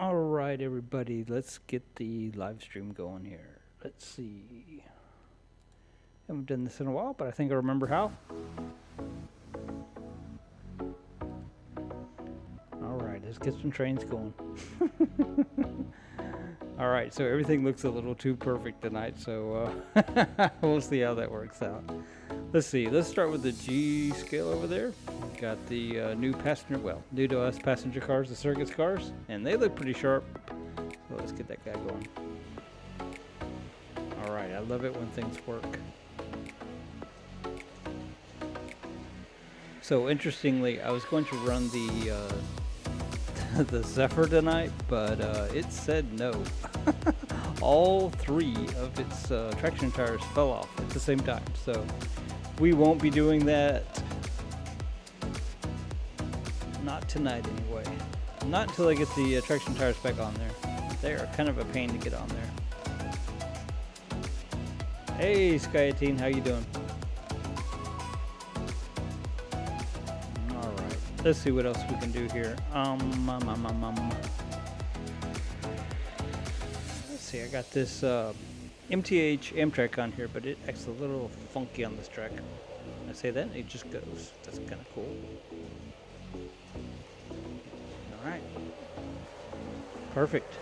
All right, everybody, let's get the live stream going here. Let's see. Haven't done this in a while, but I think I remember how. All right, let's get some trains going. All right, so everything looks a little too perfect tonight, so we'll see how that works out. Let's see. Let's start with the G scale over there. Got the new passenger, well, new to us passenger cars, the circus cars, and they look pretty sharp. So let's get that guy going. All right, I love it when things work. So interestingly, I was going to run the the Zephyr tonight, but it said no. All three of its traction tires fell off at the same time, so we won't be doing that. Not tonight, anyway. Not until I get the traction tires back on there. They are kind of a pain to get on there. Hey, Sky18, how you doing? All right, let's see what else we can do here. Let's see. I got this MTH Amtrak on here, but it acts a little funky on this track. I say that, and it just goes. That's kind of cool. All right. Perfect.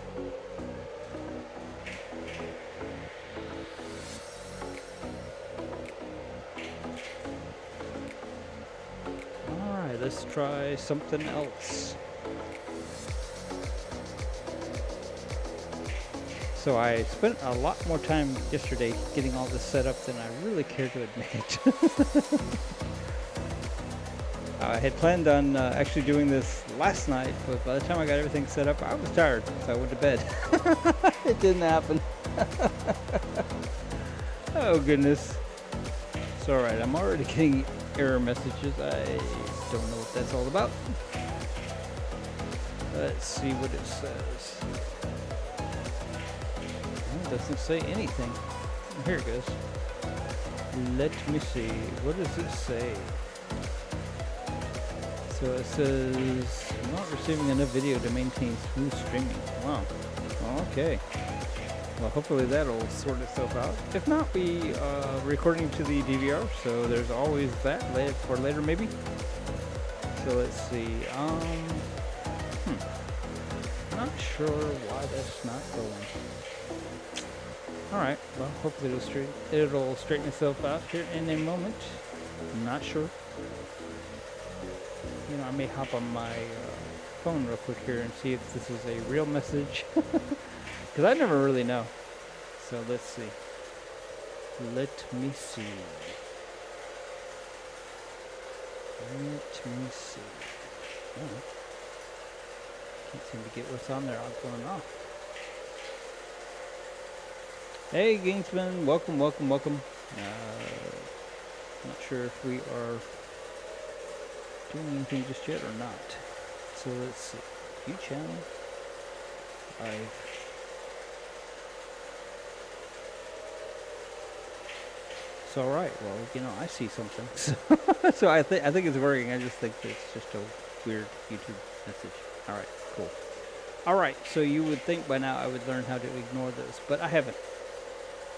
All right, let's try something else. So I spent a lot more time yesterday getting all this set up than I really care to admit. I had planned on actually doing this last night, but by the time I got everything set up, I was tired, so I went to bed. It didn't happen. Oh, goodness. It's all right. I'm already getting error messages. I don't know what that's all about. Let's see what it says. It doesn't say anything. Here it goes. Let me see. What does it say? So it says, not receiving enough video to maintain smooth streaming. Wow. Okay. Well, hopefully that'll sort itself out. If not, we recording to the DVR, so there's always that for later maybe. So let's see. Not sure why that's not going. All right. Well, hopefully it'll straighten itself out here in a moment. I'm not sure. You know, I may hop on my phone real quick here and see if this is a real message. Because I never really know. So let's see. Let me see. Let me see. Oh. Can't seem to get what's on there. I'm going off. Hey, Gainsman. Welcome, welcome, welcome. Not sure if we are doing anything just yet or not. So let's see. View channel. It's all right. Well, you know, I see something. So I think it's working. I just think it's just a weird YouTube message. All right, cool. All right. So you would think by now I would learn how to ignore this, but I haven't.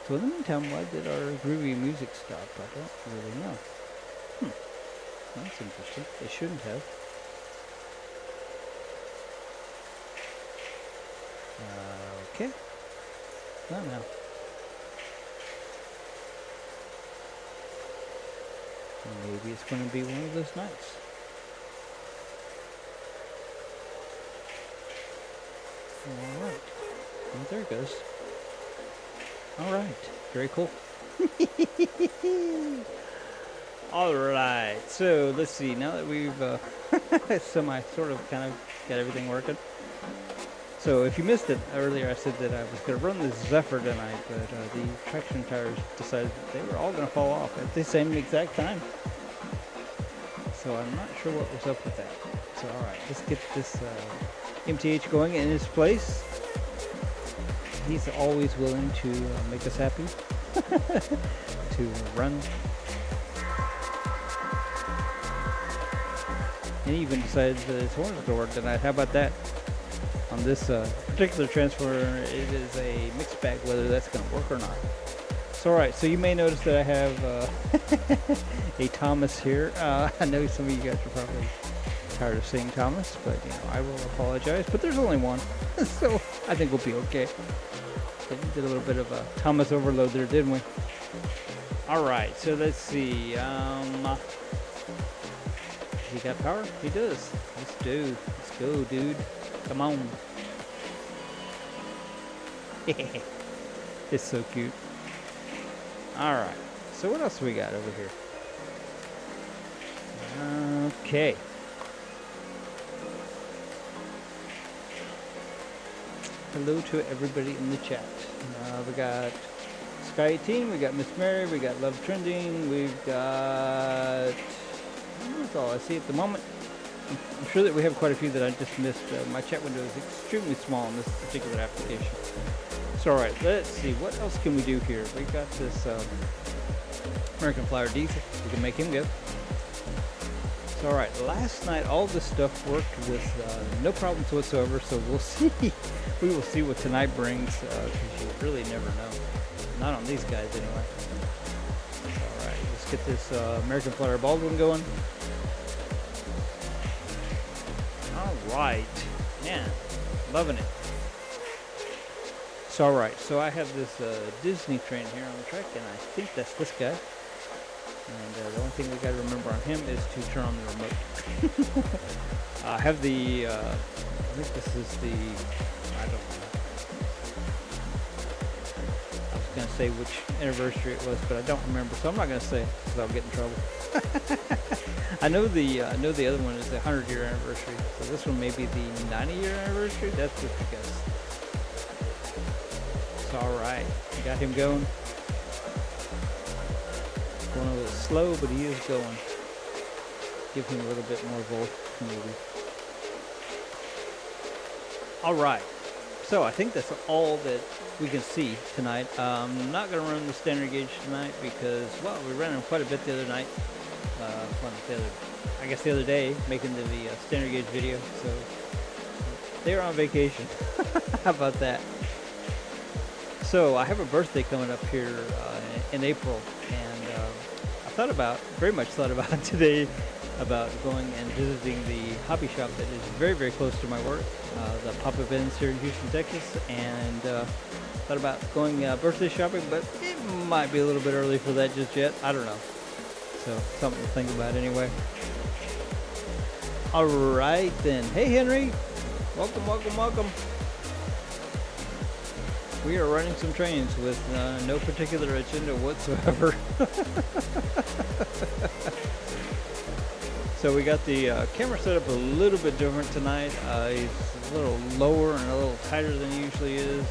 So in the meantime, why did our groovy music stop? I don't really know. That's interesting. They shouldn't have. Okay. Not now. Maybe it's going to be one of those nights. Alright. Well, there it goes. Alright. Very cool. Alright, so let's see, now that we've sort of kind of got everything working. So if you missed it earlier, I said that I was going to run this Zephyr tonight, but the traction tires decided that they were all going to fall off at the same exact time. So I'm not sure what was up with that. So alright, let's get this MTH going in its place. He's always willing to make us happy to run. And he even decided that his horn was going to work tonight. How about that? on this particular transformer, it is a mixed bag whether that's going to work or not. So alright, so you may notice that I have a Thomas here. I know some of you guys are probably tired of seeing Thomas, but you know, I will apologize. But there's only one, so I think we'll be okay. So we did a little bit of a Thomas overload there, didn't we? Alright, so let's see. He got power? He does. Let's go, dude. Come on. It's so cute. Alright, so what else we got over here? Okay. Hello to everybody in the chat. We got Sky 18, we got Miss Mary, we got Love Trending, we've got... That's all I see at the moment. I'm sure that we have quite a few that I just missed. My chat window is extremely small in this particular application. So alright, let's see, what else can we do here? We got this American Flyer Diesel. We can make him go. So alright, last night all this stuff worked with no problems whatsoever, so we'll see. We will see what tonight brings, because you really never know. Not on these guys anyway. Alright, let's get this American Flyer Baldwin going. Alright, man, loving it. So alright, so I have this Disney train here on the track, and I think that's this guy. And the only thing we got to remember on him is to turn on the remote. I have the, I think this is the, I don't know. I was going to say which anniversary it was, but I don't remember, so I'm not going to say because I'll get in trouble. I know the other one is the 100-year anniversary, so this one may be the 90-year anniversary. That's just a guess. It's all right. Got him going. Going a little slow, but he is going. Give him a little bit more volt, maybe. All right. So I think that's all that we can see tonight. I'm not going to run the standard gauge tonight because, well, we ran them quite a bit the other night. I guess the other day, making the standard gauge video. So they were on vacation. How about that? So I have a birthday coming up here in April, and very much thought about today about going and visiting the hobby shop that is very, very close to my work, the Pop-Up Ends here in Houston, Texas, and thought about going birthday shopping, but it might be a little bit early for that just yet. I don't know. So something to think about anyway. All right then. Hey Henry, welcome, welcome, welcome. We are running some trains with no particular agenda whatsoever. So we got the camera set up a little bit different tonight. It's a little lower and a little tighter than it usually is.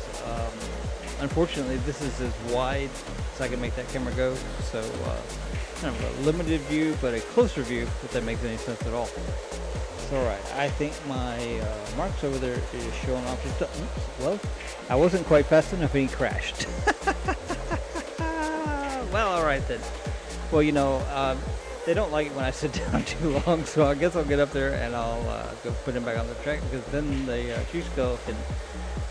Unfortunately, this is as wide as I can make that camera go. So kind of a limited view, but a closer view, if that makes any sense at all. It's all right. I think my marks over there is showing off just oops, well, I wasn't quite fast enough and he crashed. Well, all right then. Well, you know, they don't like it when I sit down too long, so I guess I'll get up there and I'll go put him back on the track, because then the G-Skull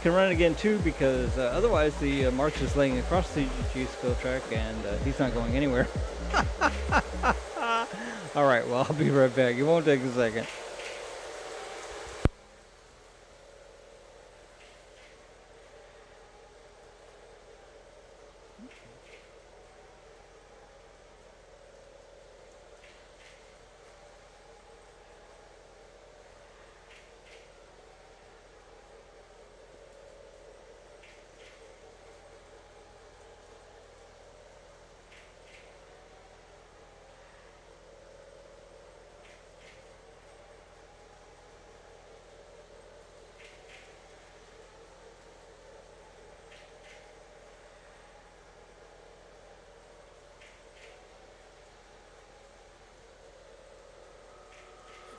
can run again too, because otherwise the March is laying across the G-Skull track and he's not going anywhere. All right, well, I'll be right back. It won't take a second.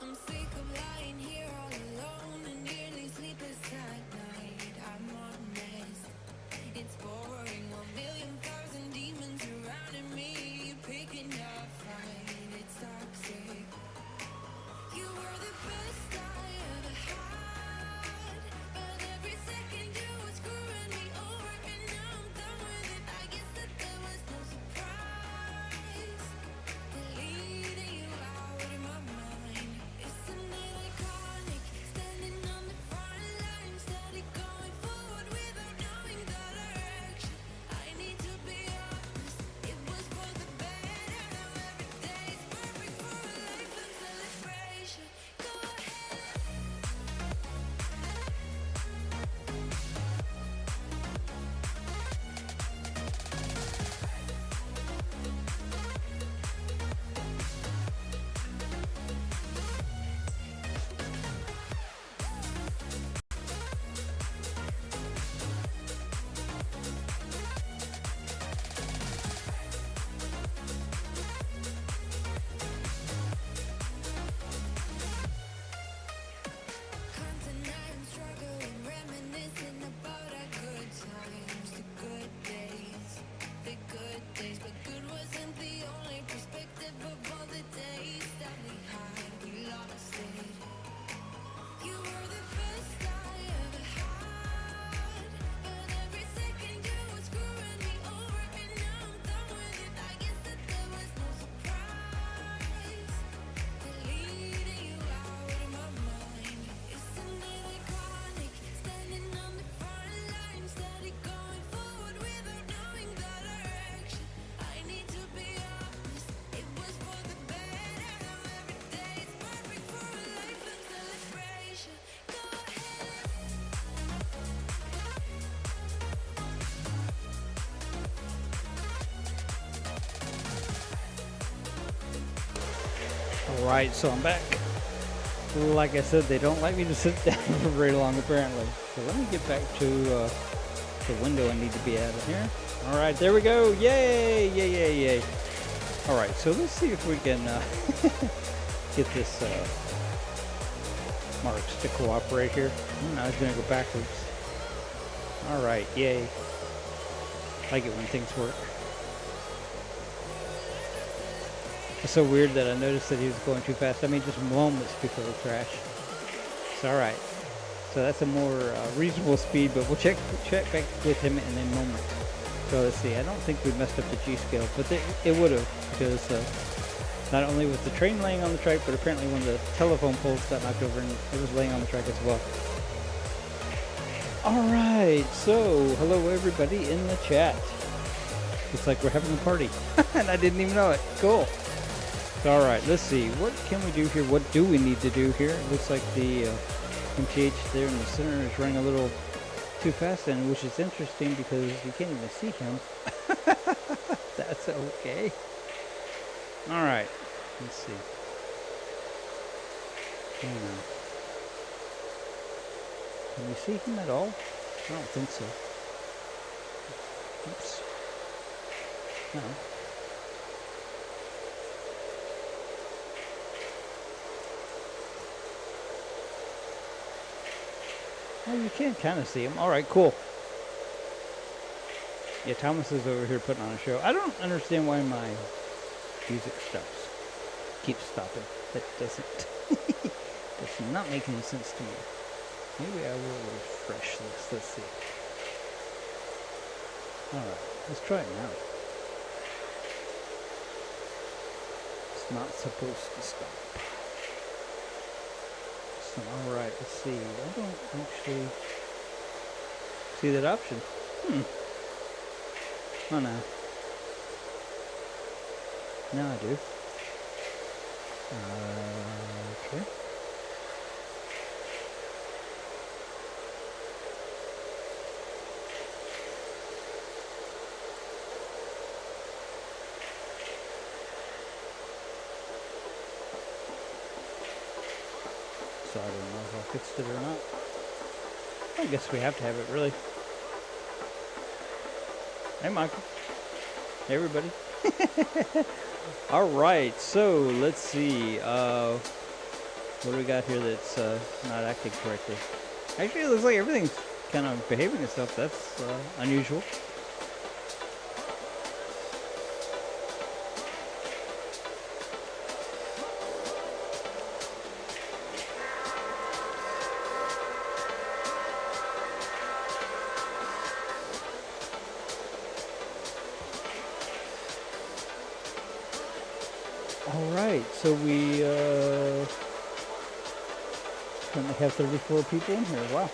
I'm sick of lying here all alone and nearly sleepless at night. I'm honest, it's boring. 1,000,000 demons surrounding me, picking a fight. It's toxic. You were the best I ever had, but Alright, so I'm back. Like I said, they don't like me to sit down for very long apparently. So let me get back to the window I need to be at here. Alright, there we go. Yay! Yay, yay, yay. Alright, so let's see if we can get this Marks to cooperate here. I was going to go backwards. Alright, yay. I like it when things work. It's so weird that I noticed that he was going too fast. I mean, just moments before the crash. It's alright. So that's a more reasonable speed, but we'll check back with him in a moment. So let's see. I don't think we messed up the G-scale, but it would have, because not only was the train laying on the track, but apparently when the telephone poles got knocked over, and it was laying on the track as well. Alright, so hello everybody in the chat. Looks like we're having a party. And I didn't even know it. Cool. Alright, let's see. What can we do here? What do we need to do here? It looks like the MTH there in the center is running a little too fast, and which is interesting because you can't even see him. That's okay. Alright, let's see. Can you see him at all? I don't think so. Oops. No. Oh, you can kind of see him. Alright, cool. Yeah, Thomas is over here putting on a show. I don't understand why my music stops. Keeps stopping. That doesn't does not make any sense to me. Maybe I will refresh this. Let's see. Alright, let's try it now. It's not supposed to stop. So, alright, let's see. I don't actually see that option. Oh no. Now I do. Okay. So I don't know if I fixed it or not. I guess we have to have it, really. Hey, Michael. Hey, everybody. All right, so let's see. What do we got here that's not acting correctly? Actually, it looks like everything's kind of behaving itself. That's unusual. Alright, so we currently have 34 people in here. Wow.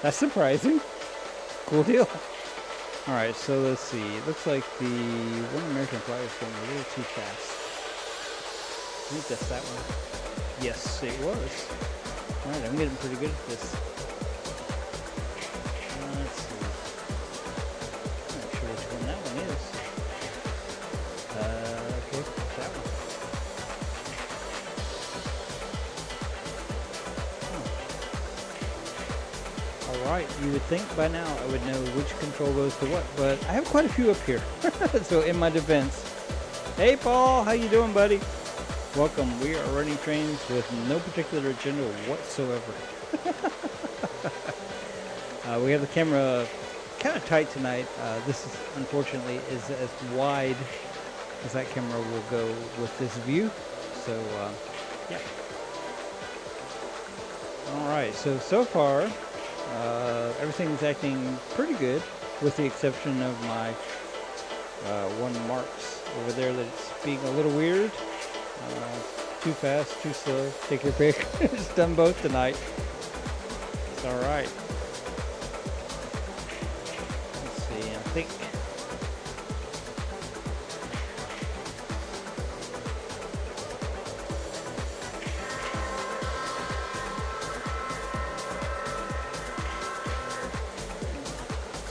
That's surprising. Cool deal. Alright, so let's see. It looks like the One American Flag is going a little too fast. I think that's that one. Yes, it was. Alright, I'm getting pretty good at this. Let's see. I'm not sure which one that one is. Okay, that one. Alright, you would think by now I would know which control goes to what, but I have quite a few up here. So in my defense. Hey Paul, how you doing, buddy? Welcome. We are running trains with no particular agenda whatsoever. We have the camera kind of tight tonight. This is unfortunately is as wide as that camera will go with this view. So yeah. Alright, so far everything's acting pretty good, with the exception of my one Marks over there that's being a little weird. Too fast, too slow, take your pick. It's done both tonight. It's alright. Let's see, I think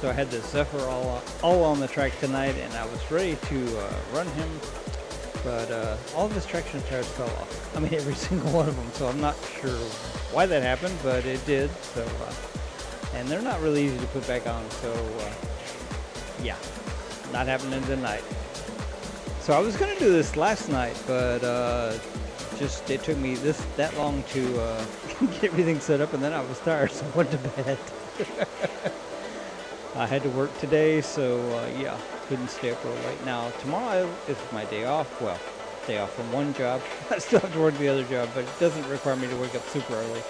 so I had the Zephyr all on the track tonight, and I was ready to run him, but all of his traction tires fell off. I mean, every single one of them. So I'm not sure why that happened, but it did. So, and they're not really easy to put back on. So, yeah, not happening tonight. So I was gonna do this last night, but just it took me that long to get everything set up, and then I was tired, so I went to bed. I had to work today, so yeah, couldn't stay up real late. Now tomorrow is my day off. Well, day off from one job. I still have to work the other job, but it doesn't require me to wake up super early.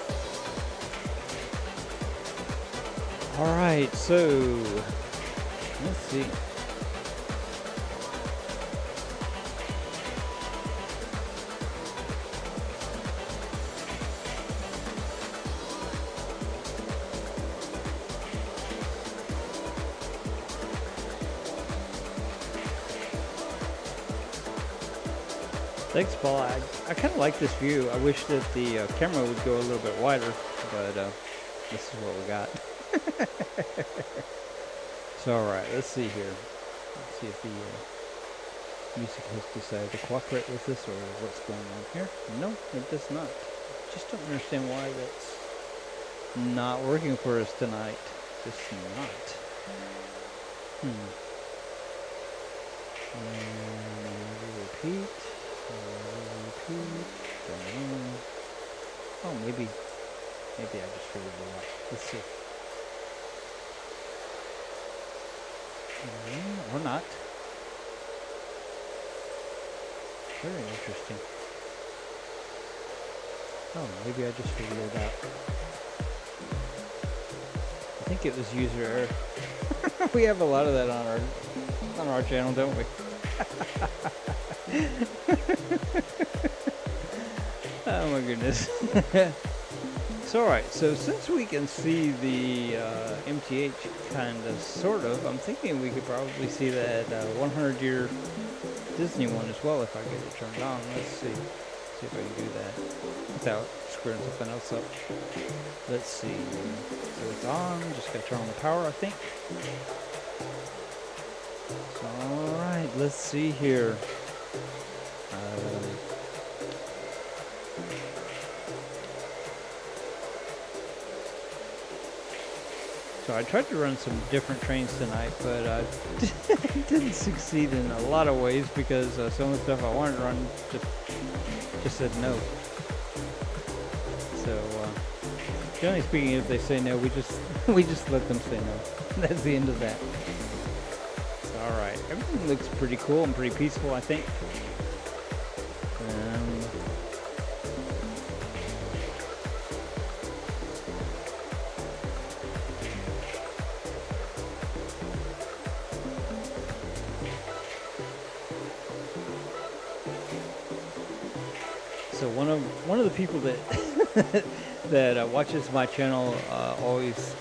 All right, so let's see. Thanks, Paul. I kind of like this view. I wish that the camera would go a little bit wider, but this is what we got. So, all right, let's see here. Let's see if the music has decided to cooperate with this or what's going on here. No, it does not. Just don't understand why that's not working for us tonight. Just not. Repeat. Oh, maybe I just figured it out. Let's see. Or not. Very interesting. Oh, maybe I just figured it out. I think it was user error. We have a lot of that on our channel, don't we? Oh my goodness. So alright, so since we can see the MTH kind of, sort of, I'm thinking we could probably see that 100-year Disney one as well if I get it turned on. Let's see if I can do that without screwing something else up. Let's see. So it's on, just gotta turn on the power, I think. So alright, let's see here. So I tried to run some different trains tonight, but I didn't succeed in a lot of ways because some of the stuff I wanted to run just said no. So generally speaking, if they say no, we just let them say no. That's the end of that. All right, everything looks pretty cool and pretty peaceful, I think. So one of the people that that watches my channel always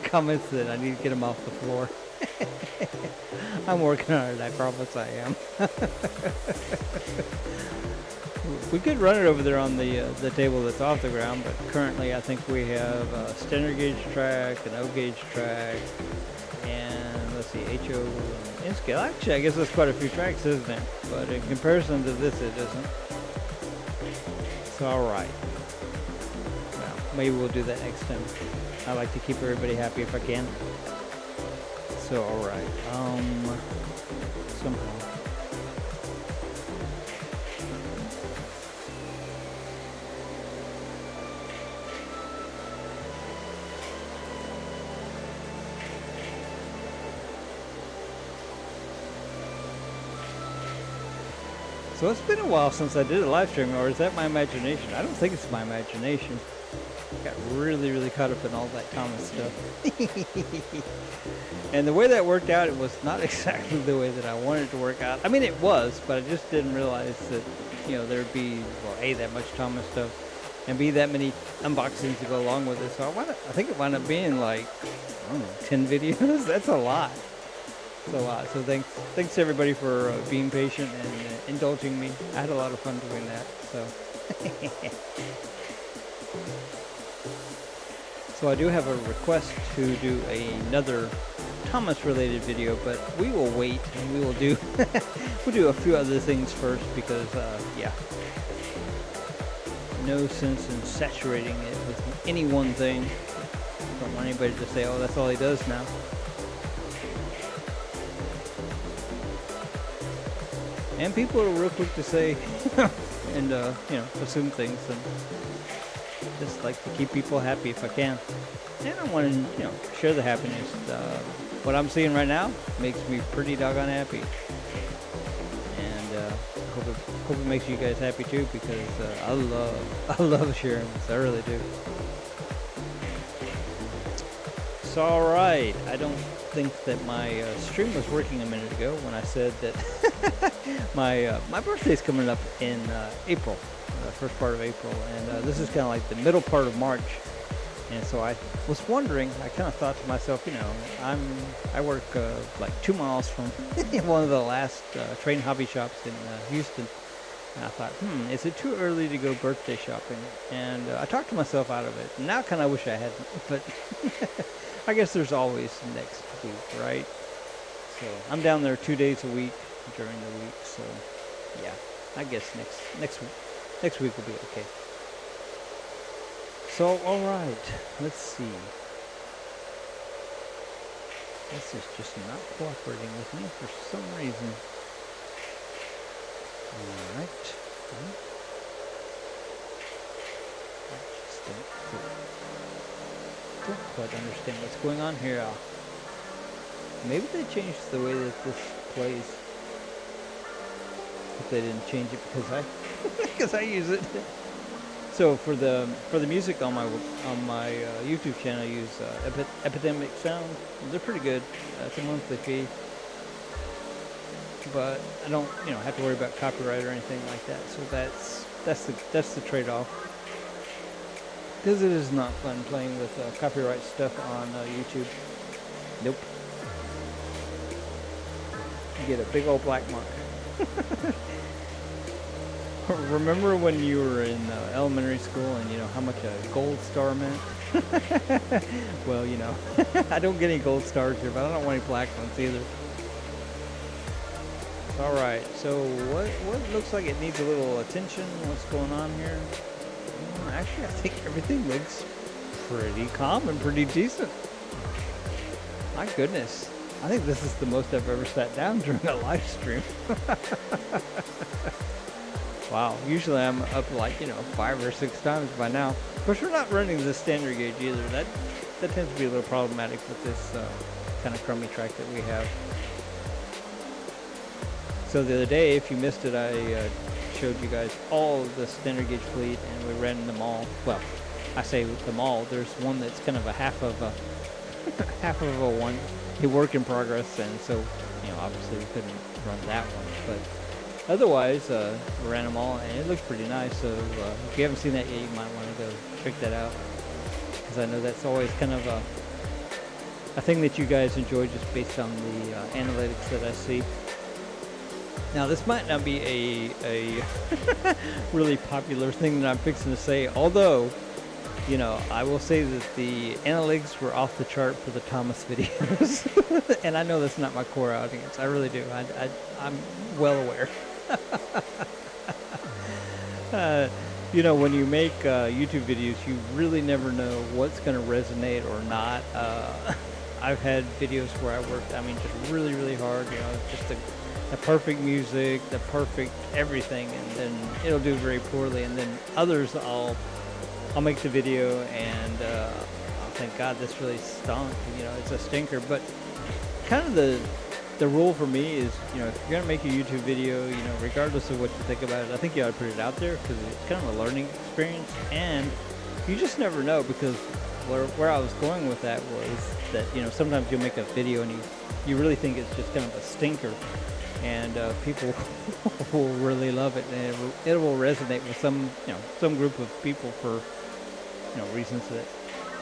comments that I need to get him off the floor. I'm working on it, I promise I am. We could run it over there on the table that's off the ground, but currently I think we have a standard gauge track, an O gauge track, and let's see, HO and N-scale. Actually, I guess that's quite a few tracks, isn't it? But in comparison to this, it isn't. So, alright. Well, maybe we'll do that next time. I like to keep everybody happy if I can. So, alright. Somehow. So it's been a while since I did a live stream, or is that my imagination? I don't think it's my imagination. Got really caught up in all that common stuff. And the way that worked out, it was not exactly the way that I wanted it to work out. I mean, it was, but I just didn't realize that, you know, there'd be, well, A, that much Thomas stuff, and B, that many unboxings to go along with it. So I think it wound up being like, I don't know, 10 videos? That's a lot. It's a lot. So thanks to everybody for being patient and indulging me. I had a lot of fun doing that. So I do have a request to do another Thomas related video, but we will wait and we will do we'll do a few other things first because yeah, no sense in saturating it with any one thing. Don't want anybody to say, oh, that's all he does now. And people are real quick to say and you know, assume things, and just like to keep people happy if I can. And I want to, you know, share the happiness. What I'm seeing right now makes me pretty doggone happy, and hope it makes you guys happy too, because I love sharing this. I really do. So all right, I don't think that my stream was working a minute ago when I said that my birthday's coming up in April, first part of April, and this is kind of like the middle part of March. And so I was wondering, I kind of thought to myself, you know, I work like 2 miles from one of the last train hobby shops in Houston. And I thought, is it too early to go birthday shopping? And I talked to myself out of it. And now kind of wish I hadn't, but I guess there's always next week, right? So I'm down there 2 days a week during the week. So yeah, I guess next week will be okay. So, all right, let's see. This is just not cooperating with me for some reason. All right. I just don't quite understand what's going on here. Maybe they changed the way that this plays. If they didn't change it because I use it. So for the music on my YouTube channel, I use Epidemic Sound. They're pretty good. It's a monthly fee, but I don't have to worry about copyright or anything like that. So that's the trade-off. Because it is not fun playing with copyright stuff on YouTube. Nope. You get a big old black mark. Remember when you were in elementary school and you know how much a gold star meant? Well, you know, I don't get any gold stars here, but I don't want any black ones either. All right, so what looks like it needs a little attention? What's going on here? Actually, I think everything looks pretty calm and pretty decent. My goodness, I think this is the most I've ever sat down during a live stream. Wow, usually I'm up like, 5 or 6 times by now. Of course, we're not running the standard gauge either. That tends to be a little problematic with this kind of crummy track that we have. So the other day, if you missed it, I showed you guys all of the standard gauge fleet, and we ran them all. Well, I say them all. There's one that's kind of a half of a one, a work in progress, and so obviously we couldn't run that one, but. Otherwise, we ran them all, and it looks pretty nice. So if you haven't seen that yet, you might want to go check that out, because I know that's always kind of a thing that you guys enjoy, just based on the analytics that I see. Now, this might not be a really popular thing that I'm fixing to say, although, I will say that the analytics were off the chart for the Thomas videos, and I know that's not my core audience. I really do. I'm well aware. When you make YouTube videos, you really never know what's going to resonate or not. I've had videos where I worked, just really, really hard, just the perfect music, the perfect everything, and then it'll do very poorly. And then others, I'll make the video and I'll think, God, this really stunk. It's a stinker. But kind of the rule for me is, if you're going to make a YouTube video, regardless of what you think about it, I think you ought to put it out there, because it's kind of a learning experience, and you just never know, because where I was going with that was that, sometimes you'll make a video and you really think it's just kind of a stinker, and people will really love it, and it will resonate with some group of people for, reasons that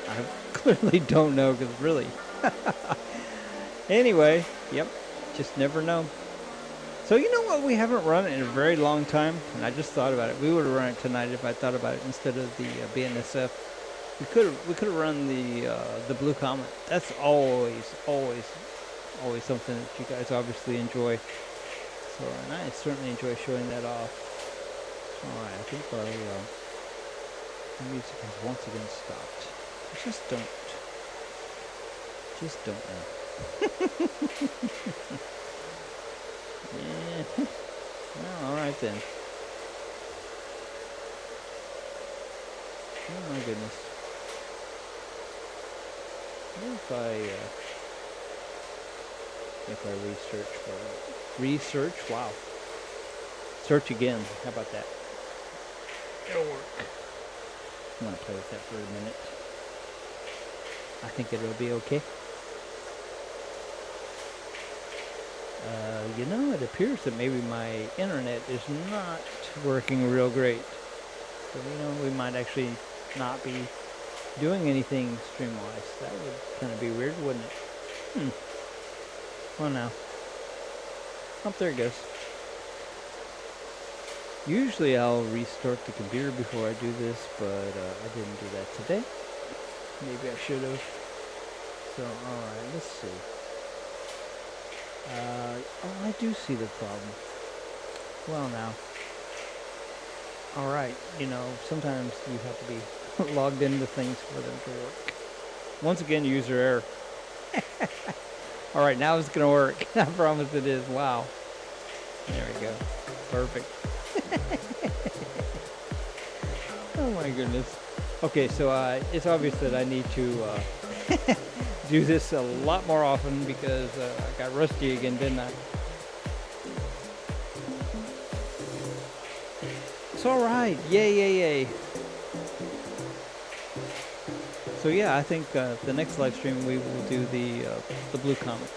I clearly don't know, because really. Anyway, yep. Just never know. So you know what we haven't run in a very long time, and I just thought about it. We would have run it tonight if I thought about it instead of the BNSF. We could have run the Blue Comet. That's always always something that you guys obviously enjoy. So, and I certainly enjoy showing that off. Alright, I think our music has once again stopped. I just don't know. Yeah. Well, alright then. Oh my goodness. What if I research for it? Research? Wow. Search again. How about that? It'll work. I'm going to play with that for a minute. I think it'll be okay. You know, it appears that maybe my internet is not working real great. So, you know, we might actually not be doing anything stream-wise. That would kind of be weird, wouldn't it? Well, now. Oh, there it goes. Usually I'll restart the computer before I do this, but I didn't do that today. Maybe I should have. So, alright, let's see. Oh, I do see the problem. Well, now. Alright, you know, sometimes you have to be logged into things for them to work. Once again, user error. Alright, now it's going to work. I promise it is. Wow. There we go. Perfect. Oh my goodness. Okay, so it's obvious that I need to do this a lot more often because I got rusty again, didn't I? It's alright. Yay, yay, yay. So yeah, I think the next live stream we will do the Blue Comet.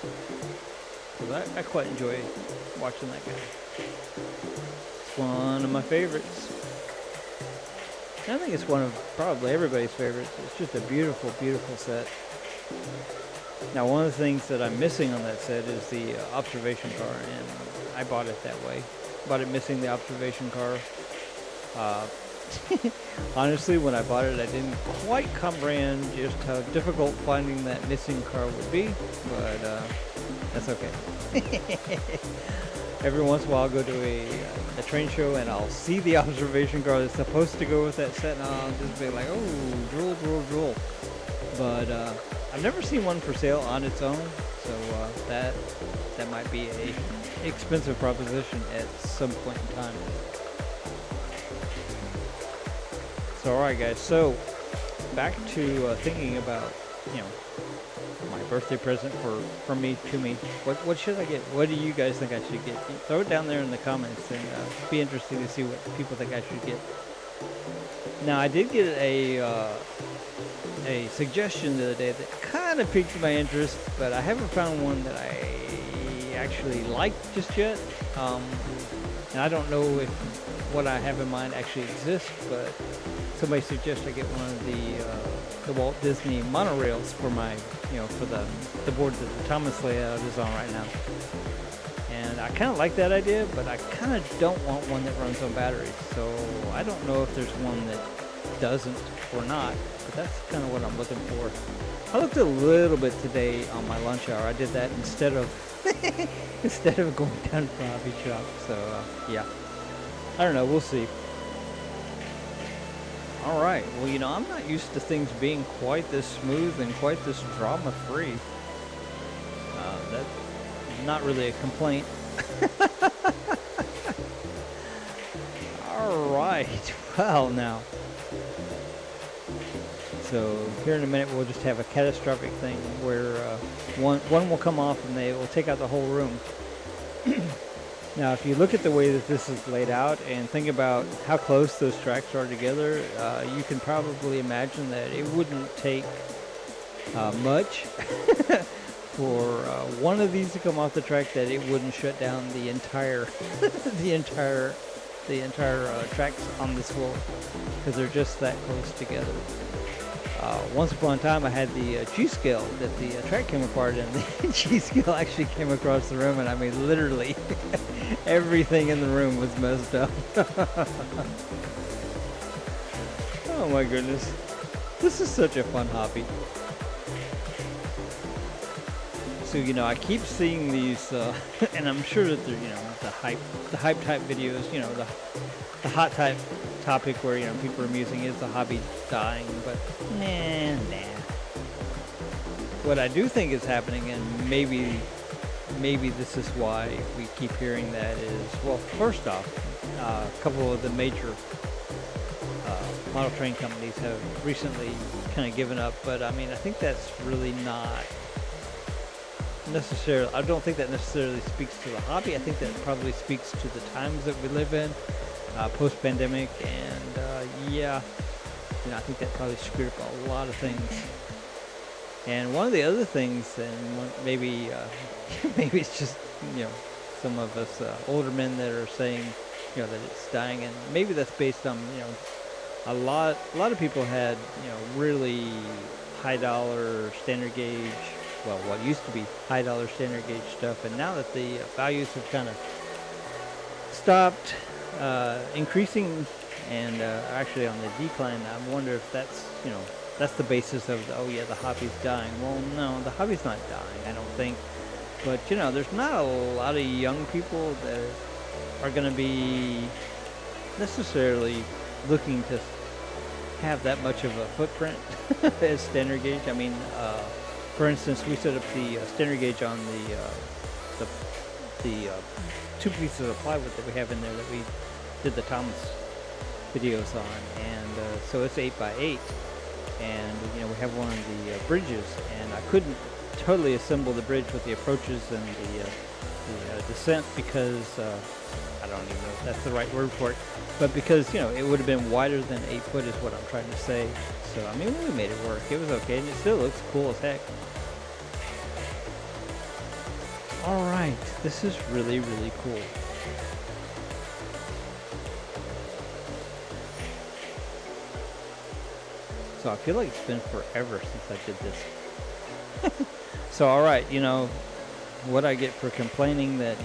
Because I quite enjoy watching that guy. It's one of my favorites. I think it's one of probably everybody's favorites. It's just a beautiful, beautiful set. Now, one of the things that I'm missing on that set is the observation car, and I bought it that way. Bought it missing the observation car. Honestly, when I bought it, I didn't quite comprehend just how difficult finding that missing car would be, but that's okay. Every once in a while I'll go to a train show and I'll see the observation car that's supposed to go with that set, and I'll just be like, oh, drool, drool, drool. But I've never seen one for sale on its own, so that might be a expensive proposition at some point in time. So alright guys, so back to thinking about, you know, my birthday present from me to me. What should I get? What do you guys think I should get? Throw it down there in the comments, and be interesting to see what people think I should get. Now I did get a suggestion the other day that kind of piqued my interest, but I haven't found one that I actually like just yet. And I don't know if what I have in mind actually exists, but somebody suggests I get one of the Walt Disney monorails for my, you know, for the board that the Thomas layout is on right now. And I kind of like that idea, but I kind of don't want one that runs on batteries. So I don't know if there's one that doesn't or not, but that's kind of what I'm looking for. I looked a little bit today on my lunch hour. I did that instead of going down to the hobby shop. So yeah, I don't know. We'll see. All right. Well, you know, I'm not used to things being quite this smooth and quite this drama-free. That's not really a complaint. All right. Well, now. So here in a minute, we'll just have a catastrophic thing where one will come off and they will take out the whole room. Now, if you look at the way that this is laid out and think about how close those tracks are together, you can probably imagine that it wouldn't take much for one of these to come off the track that it wouldn't shut down the entire tracks on this floor, because they're just that close together. Once upon a time, I had the G-scale that the track came apart in. The G-scale actually came across the room, and I mean, literally, everything in the room was messed up. Oh my goodness. This is such a fun hobby. So I keep seeing these, and I'm sure that they're the hype type videos. The hot type topic where people are musing, is the hobby dying? But nah. What I do think is happening, and maybe this is why we keep hearing that, is, well, first off, a couple of the major model train companies have recently kind of given up. But I mean, I think that's really not necessarily, I don't think that necessarily speaks to the hobby. I think that probably speaks to the times that we live in, post-pandemic, and yeah, I think that probably screwed up a lot of things. And one of the other things, and maybe maybe it's just some of us older men that are saying that it's dying, and maybe that's based on a lot of people had really high dollar standard gauge, well, what used to be high dollar standard gauge stuff, and now that the values have kind of stopped increasing and actually on the decline, I wonder if that's that's the basis of the hobby's dying. Well, no, the hobby's not dying, I don't think. But there's not a lot of young people that are going to be necessarily looking to have that much of a footprint as standard gauge. I mean, for instance, we set up the standard gauge on the two pieces of plywood that we have in there that we did the Thomas videos on, and so it's 8x8, and we have one of the bridges, and I couldn't totally assemble the bridge with the approaches and the descent because I don't even know if that's the right word for it, but because it would have been wider than 8 foot is what I'm trying to say. So I mean, we made it work. It was okay, and it still looks cool as heck. All right, this is really, really cool. So I feel like it's been forever since I did this. So all right, what I get for complaining that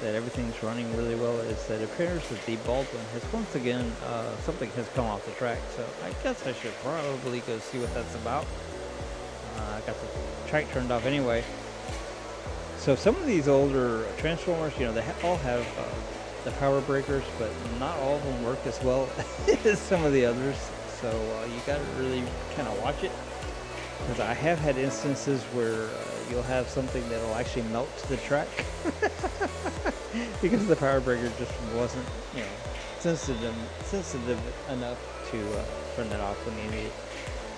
that everything's running really well is that it appears that the Baldwin has once again something has come off the track. So I guess I should probably go see what that's about. I got the track turned off anyway. So some of these older transformers, they all have the power breakers, but not all of them work as well as some of the others. So you got to really kind of watch it, because I have had instances where you'll have something that'll actually melt the track because the power breaker just wasn't, sensitive enough to turn that off when you need it.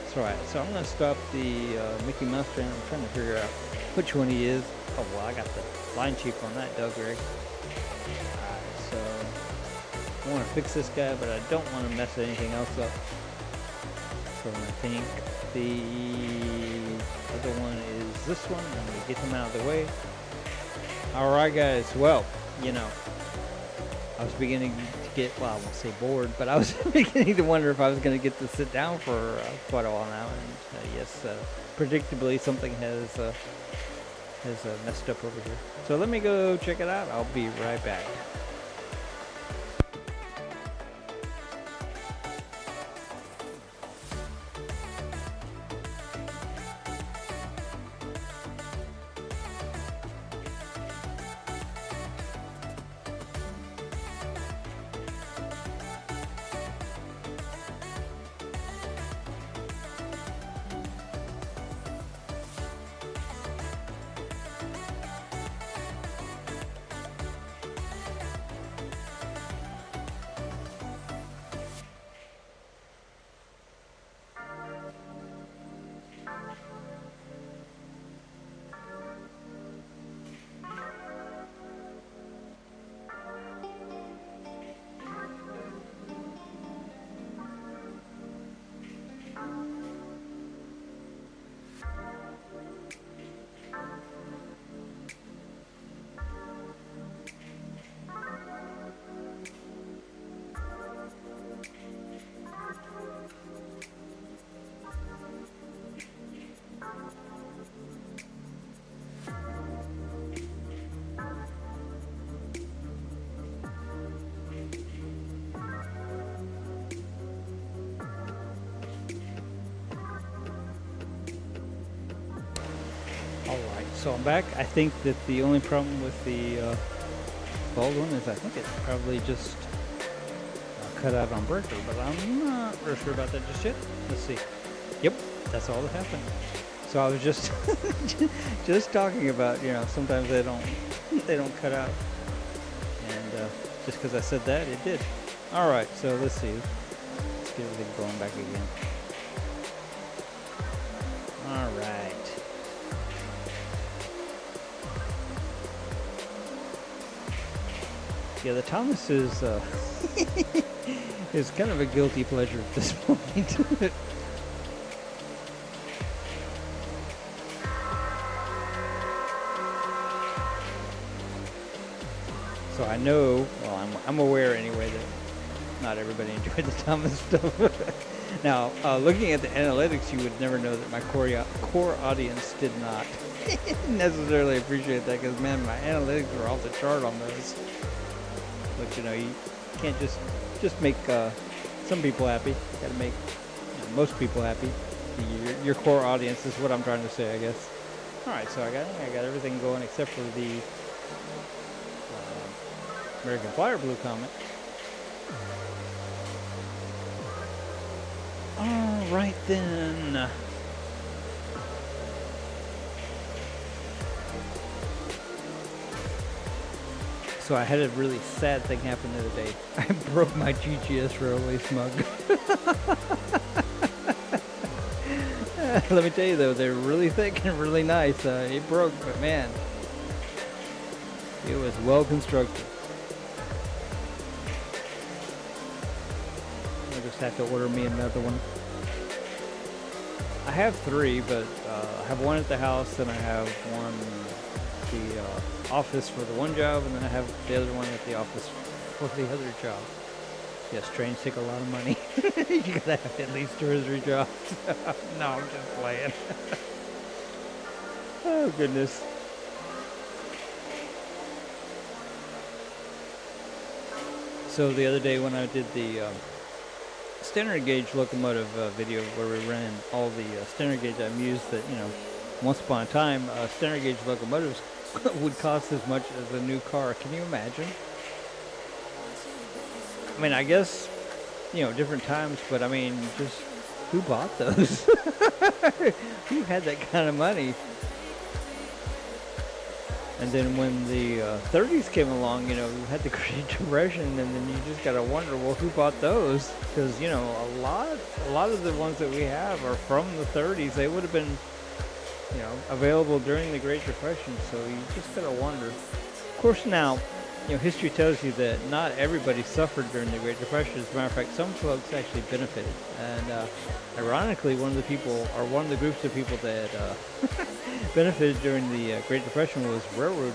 That's all right. So I'm going to stop the Mickey Mouse train. I'm trying to figure out which one he is. Oh, well, I got the line chief on that, Doug Rig. Alright, so I want to fix this guy, but I don't want to mess anything else up. So I think the other one is this one. I'm going to get him out of the way. Alright, guys. Well, I was beginning to get, well, I won't say bored, but I was beginning to wonder if I was going to get to sit down for quite a while now. And yes, predictably, something has messed up over here. So let me go check it out. I'll be right back. So I'm back. I think that the only problem with the bald one is I think it's probably just cut out on breaker, but I'm not real sure about that just yet. Let's see. Yep, that's all that happened. So I was just just talking about, you know, sometimes they don't cut out, and just because I said that, it did. All right, so let's see. Let's get everything going back again. All right. Yeah, the Thomas is is kind of a guilty pleasure at this point. So I know, well, I'm aware anyway that not everybody enjoyed the Thomas stuff. Now, looking at the analytics, you would never know that my core audience did not necessarily appreciate that, because man, my analytics were off the chart on those. But you know, you can't just make some people happy. You got to make, you know, most people happy. Your core audience is what I'm trying to say, I guess. All right, so I got everything going except for the American Flyer Blue comment. All right then. So I had a really sad thing happen the other day. I broke my GGS railway smug. Let me tell you though, they're really thick and really nice. It broke, but man, it was well constructed. I'll just have to order me another one. I have 3, but I have one at the house, and I have one at the office for the one job, and then I have the other one at the office for the other job. Yes, trains take a lot of money. You gotta have at least 2 or 3 jobs. No, I'm just playing. Oh, goodness. So the other day when I did the standard gauge locomotive video where we ran all the standard gauge, I mused that, you know, once upon a time, standard gauge locomotives would cost as much as a new car. Can you imagine? I mean, I guess, you know, different times, but I mean, just who bought those? Who had that kind of money? And then when the 30s came along, you know, you had the Great Depression, and then you just gotta wonder, well, who bought those? Because, you know, a lot of the ones that we have are from the 30s. They would have been, you know, available during the Great Depression, so you just gotta wonder. Of course, now, you know, history tells you that not everybody suffered during the Great Depression. As a matter of fact, some folks actually benefited. And ironically, one of the groups of people that benefited during the Great Depression was railroad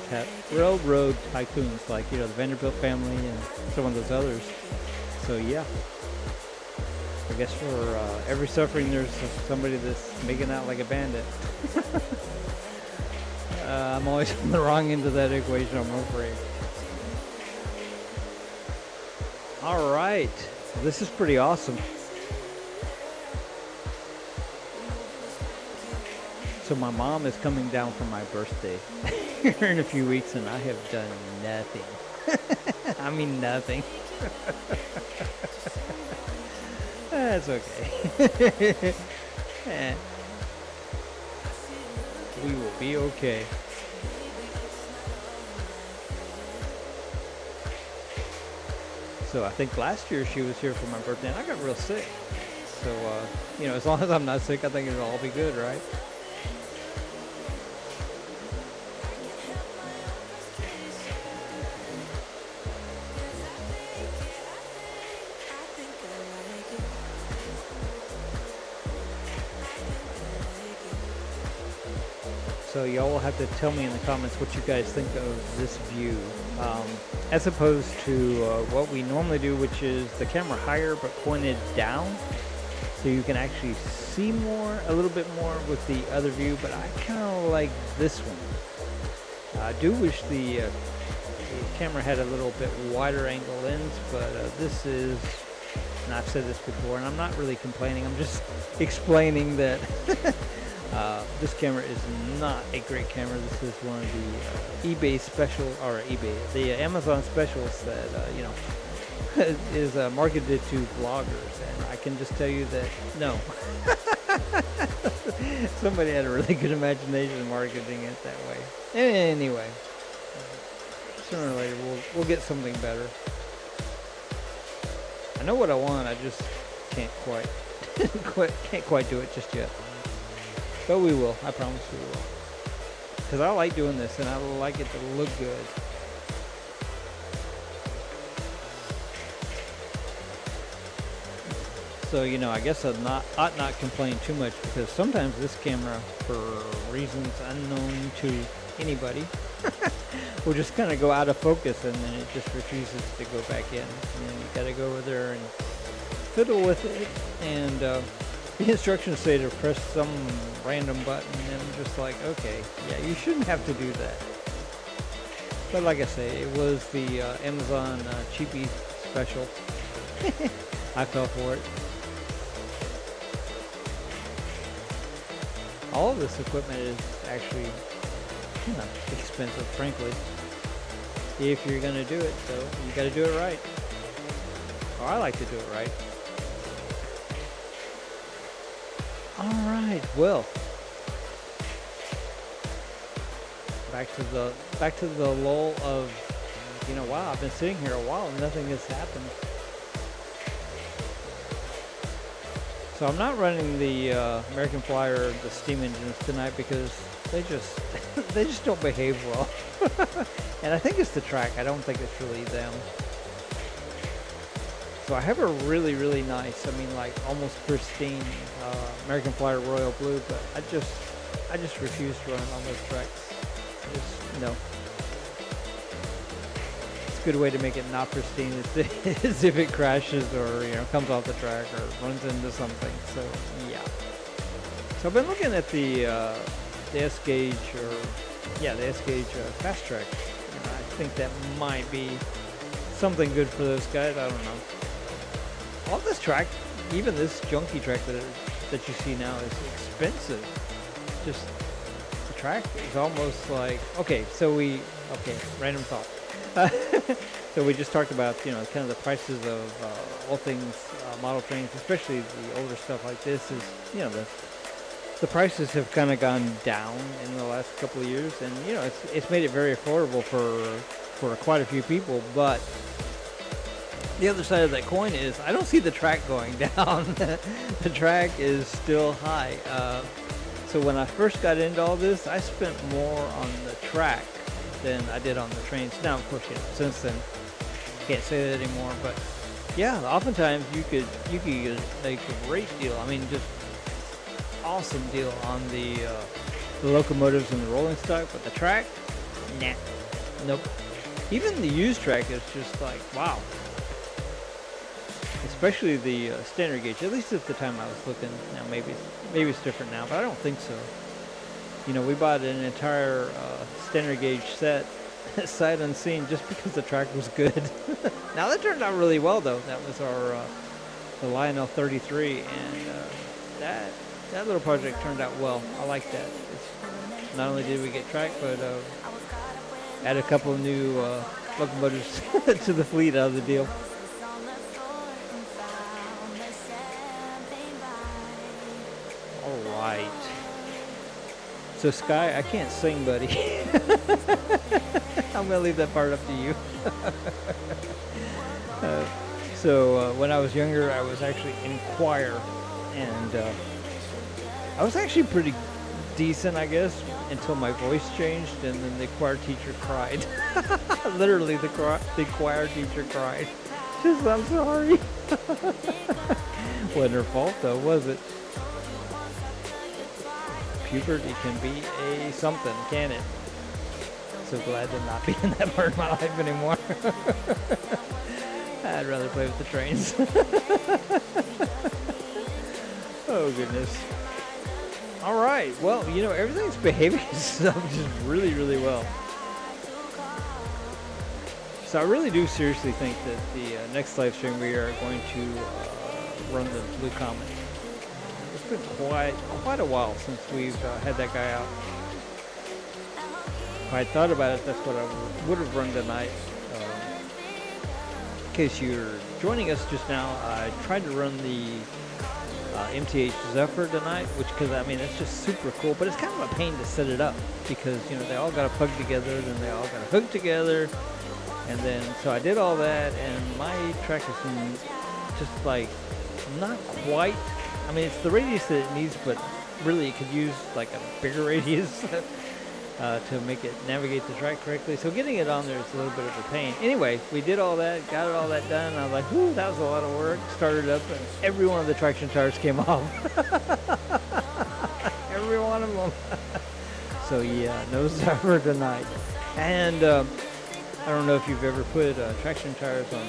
tycoons, like, you know, the Vanderbilt family and some of those others. So yeah, I guess for every suffering, there's somebody that's making out like a bandit. I'm always on the wrong end of that equation, I'm afraid. All right, this is pretty awesome. So my mom is coming down for my birthday here in a few weeks, and I have done nothing. I mean nothing. That's okay. We will be okay. So I think last year she was here for my birthday, and I got real sick. So, you know, as long as I'm not sick, I think it'll all be good, right? So y'all will have to tell me in the comments what you guys think of this view, as opposed to what we normally do, which is the camera higher but pointed down, so you can actually see a little bit more with the other view. But I kind of like this one. I do wish the camera had a little bit wider angle lens, but this is, and I've said this before, and I'm not really complaining, I'm just explaining that This camera is not a great camera. This is one of the eBay special, or the Amazon specials that, you know, is marketed to bloggers. And I can just tell you that, no. Somebody had a really good imagination marketing it that way. Anyway, sooner or later we'll get something better. I know what I want, I just can't quite do it just yet. But we will, I promise we will. Because I like doing this and I like it to look good. So, you know, I guess I ought not complain too much, because sometimes this camera, for reasons unknown to anybody, will just kind of go out of focus, and then it just refuses to go back in. And then you got to go over there and fiddle with it. And the instructions say to press some random button, and I'm just like, okay, yeah, you shouldn't have to do that. But like I say, it was the Amazon cheapie special. I fell for it. All of this equipment is actually, you know, expensive, frankly, if you're going to do it. So you got to do it right. Or I like to do it right. All right. Well, back to the lull of, you know, wow, I've been sitting here a while and nothing has happened. So I'm not running the American Flyer, the steam engines tonight, because they just don't behave well. And I think it's the track. I don't think it's really them. So I have a really, really nice, I mean, like almost pristine American Flyer Royal Blue, but I just refuse to run it on those tracks. No. Good way to make it not pristine is if it crashes, or, you know, comes off the track or runs into something. So yeah. So I've been looking at the S gauge, the S gauge fast track. And I think that might be something good for those guys. I don't know. All this track, even this junky track that you see now, is expensive. Just the track is almost like random thought. So we just talked about, you know, kind of the prices of all things model trains, especially the older stuff like this. Is, you know, the prices have kind of gone down in the last couple of years, and, you know, it's made it very affordable for quite a few people. But the other side of that coin is I don't see the track going down. The track is still high. So when I first got into all this, I spent more on the track than I did on the trains. Now, of course, you know, since then, can't say that anymore. But yeah, oftentimes you could get a great deal. I mean, just awesome deal on the locomotives and the rolling stock. But the track, nah, nope. Even the used track is just like, wow. Especially the standard gauge. At least at the time I was looking. Now maybe it's different now, but I don't think so. You know, we bought an entire standard gauge set, sight unseen, just because the track was good. Now that turned out really well, though. That was our the Lionel 33, and that little project turned out well. I like that. Not only did we get track, but add a couple of new locomotives to the fleet out of the deal. All right. So Sky, I can't sing, buddy. I'm gonna leave that part up to you. So when I was younger, I was actually in choir, and I was actually pretty decent, I guess, until my voice changed, and then the choir teacher cried. Literally, the choir teacher cried. Just, I'm sorry. Wasn't her fault, though, was it? Puberty can be a something, can it? So glad to not be in that part of my life anymore. I'd rather play with the trains. Oh, goodness. All right. Well, you know, everything's behaving itself just really, really well. So I really do seriously think that the next live stream we are going to run the Blue Comet. been quite a while since we've had that guy out. If I thought about it, that's what I would have run tonight. In case you're joining us just now, I tried to run the MTH Zephyr tonight, which, because I mean, it's just super cool, but it's kind of a pain to set it up because, you know, they all got to plug together, then they all got to hook together, and then, so I did all that, and my track is just like, not quite, I mean, it's the radius that it needs, but really it could use like a bigger radius to make it navigate the track correctly. So getting it on there is a little bit of a pain. Anyway, we did all that, got all that done. I was like, whoo, that was a lot of work. Started up, and every one of the traction tires came off. Every one of them. So yeah, no Zephyr tonight. And I don't know if you've ever put traction tires on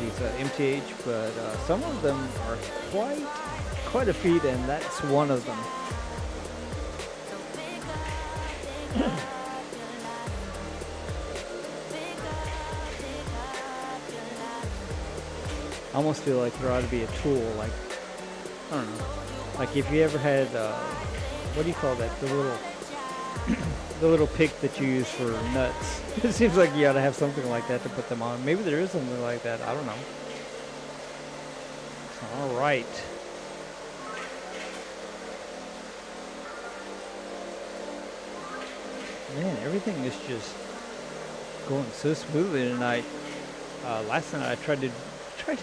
these MTH, but some of them are quite a feat, and that's one of them. I almost feel like there ought to be a tool, like, I don't know, like if you ever had, what do you call that, the little pick that you use for nuts. It seems like you ought to have something like that to put them on. Maybe there is something like that, I don't know. All right. Man, everything is just going so smoothly tonight. Last night I tried to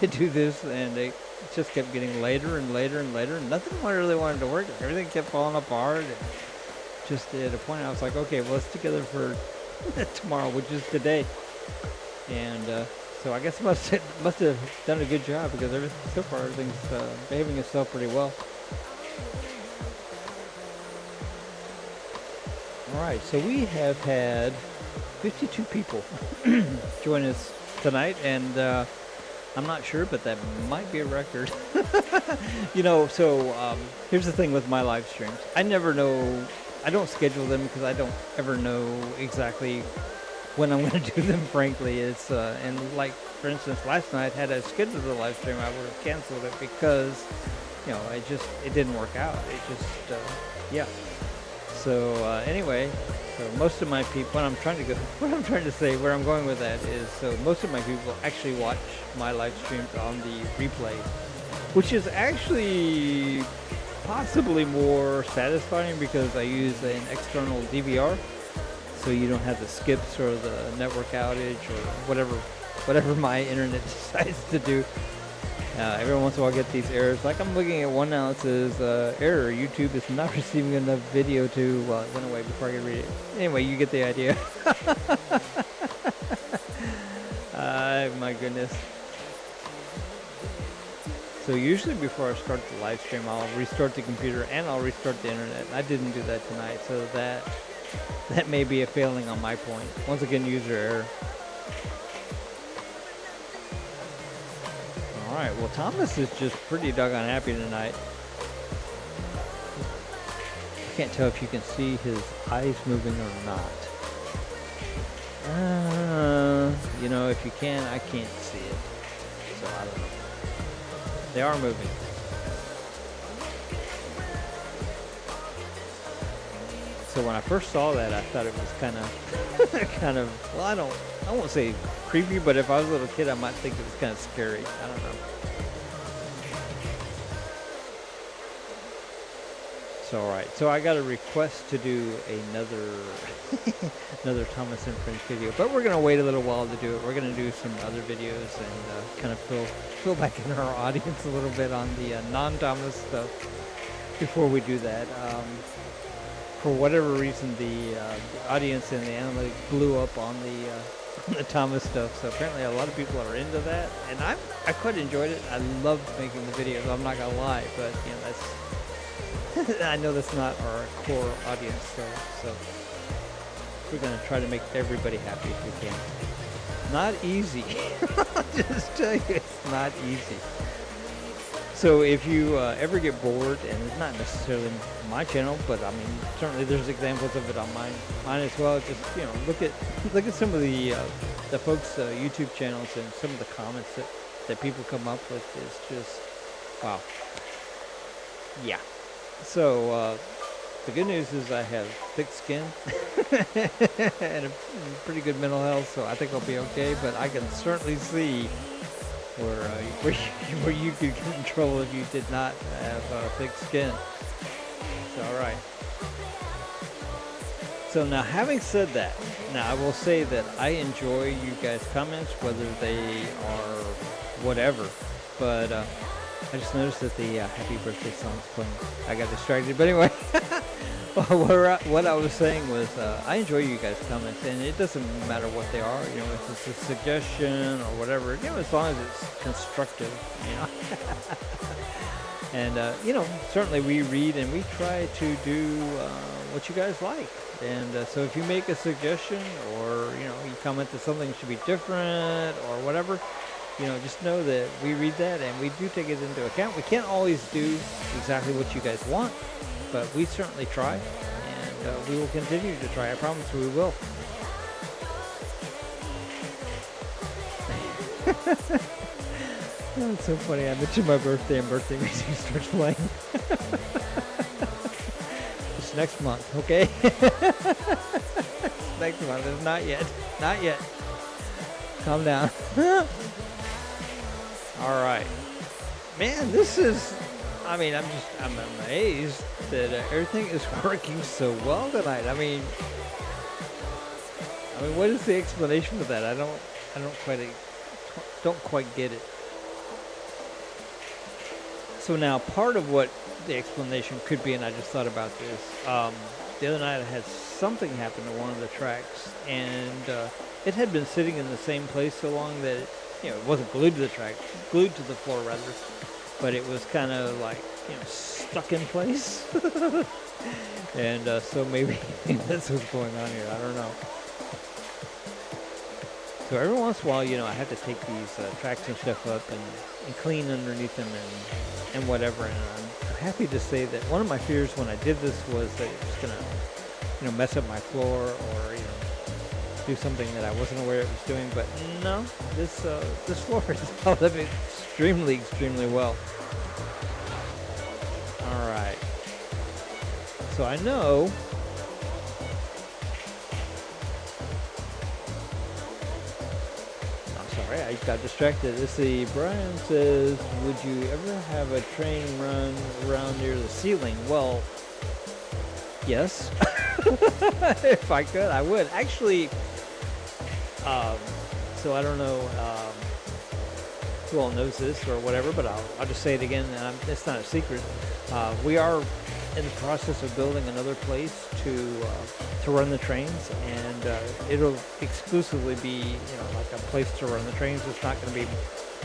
do this, and it just kept getting later and later and later, and nothing really wanted to work. Everything kept falling apart, and just at a point I was like, okay, well, let's together for tomorrow, which is today. And so I guess must have done a good job, because so far everything's behaving itself pretty well. Alright, so we have had 52 people join us tonight, and I'm not sure, but that might be a record. You know, so here's the thing with my live streams. I never know, I don't schedule them because I don't ever know exactly when I'm going to do them, frankly. It's and like, for instance, last night, had I scheduled the live stream, I would have canceled it because, you know, it didn't work out. It just, yeah. So anyway, so most of my people, where I'm trying to say, where I'm going with that is, so most of my people actually watch my live streams on the replay, which is actually possibly more satisfying because I use an external DVR, so you don't have the skips or the network outage or whatever my internet decides to do. Every once in a while I get these errors. Like I'm looking at one now, it says, error, YouTube is not receiving enough video to, well, it went away before I could read it. Anyway, you get the idea. My goodness. So usually before I start the live stream, I'll restart the computer and I'll restart the internet. I didn't do that tonight, so that may be a failing on my point. Once again, user error. Alright, well, Thomas is just pretty doggone happy tonight. I can't tell if you can see his eyes moving or not. You know, if you can, I can't see it. So I don't know. They are moving. So when I first saw that, I thought it was kind of, well, I won't say creepy, but if I was a little kid, I might think it was kind of scary. I don't know. So, alright, so I got a request to do another Thomas and Friends video, but we're going to wait a little while to do it. We're going to do some other videos and kind of fill back in our audience a little bit on the non-Thomas stuff before we do that. For whatever reason, the audience and the analytics blew up on the Thomas stuff, so apparently a lot of people are into that, and I quite enjoyed it. I loved making the videos, I'm not gonna lie, but you know, that's I know that's not our core audience, so we're gonna try to make everybody happy if we can. Not easy. I'll just tell you, it's not easy. So if you ever get bored, and it's not necessarily my channel, but I mean certainly there's examples of it on mine as well. Just, you know, look at some of the folks' YouTube channels and some of the comments that people come up with is just wow. yeah. So the good news is I have thick skin and a pretty good mental health, so I think I'll be okay. But I can certainly see where you could get in trouble if you did not have thick skin. So, all right. So now, having said that, now I will say that I enjoy you guys' comments, whether they are whatever. But I just noticed that the happy birthday song's playing. I got distracted, but anyway. What I was saying was I enjoy you guys' comments, and it doesn't matter what they are. You know, if it's a suggestion or whatever. You know, as long as it's constructive. You know. And you know, certainly we read and we try to do what you guys like. And so if you make a suggestion, or you know, you comment that something should be different or whatever, you know, just know that we read that and we do take it into account. We can't always do exactly what you guys want, but we certainly try, and we will continue to try. I promise we will. Oh, it's so funny. I mentioned my birthday, and birthday music starts playing. It's next month, okay? Next month. It's not yet. Not yet. Calm down. All right. Man, this is... I mean, I'm amazed that everything is working so well tonight. I mean, what is the explanation of that? I don't quite get it. So now, part of what the explanation could be, and I just thought about this, the other night I had something happen to one of the tracks, and it had been sitting in the same place so long that it, you know, it wasn't glued to the track, glued to the floor rather, but it was kind of like, you know, stuck in place. And so maybe that's what's going on here. I don't know. So every once in a while, you know, I have to take these tracks and stuff up and clean underneath them and whatever. And I'm happy to say that one of my fears when I did this was that it was going to, you know, mess up my floor or, you know, do something that I wasn't aware it was doing. But no, this floor is held up extremely, extremely well. All right. So I know... I got distracted. Let's see. Brian says, would you ever have a train run around near the ceiling? Well, yes. If I could, I would. Actually, so I don't know who all knows this or whatever, but I'll just say it again. And it's not a secret. We are in the process of building another place to run the trains, and it'll exclusively be, you know, like a place to run the trains. It's not going to be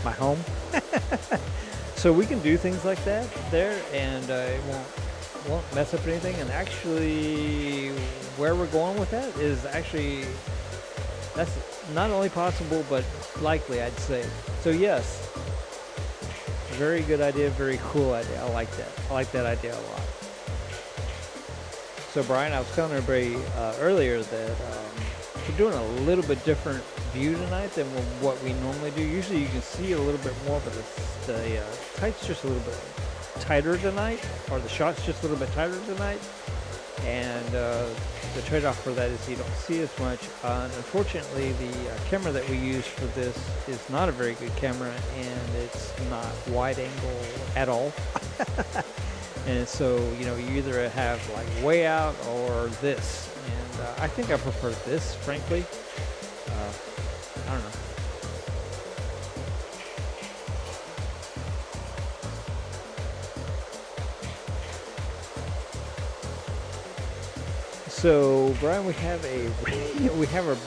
my home. So we can do things like that there, and it won't mess up anything. And actually, where we're going with that is actually, that's not only possible but likely, I'd say. So yes, very good idea, very cool idea. I like that. I like that idea a lot. So Brian, I was telling everybody earlier that we're doing a little bit different view tonight than what we normally do. Usually you can see a little bit more, but the tight's just a little bit tighter tonight, or the shot's just a little bit tighter tonight. And the trade-off for that is you don't see as much. Unfortunately, the camera that we use for this is not a very good camera, and it's not wide angle at all. And so, you know, you either have like way out or this. And I think I prefer this, frankly. I don't know. So, Brian, we have a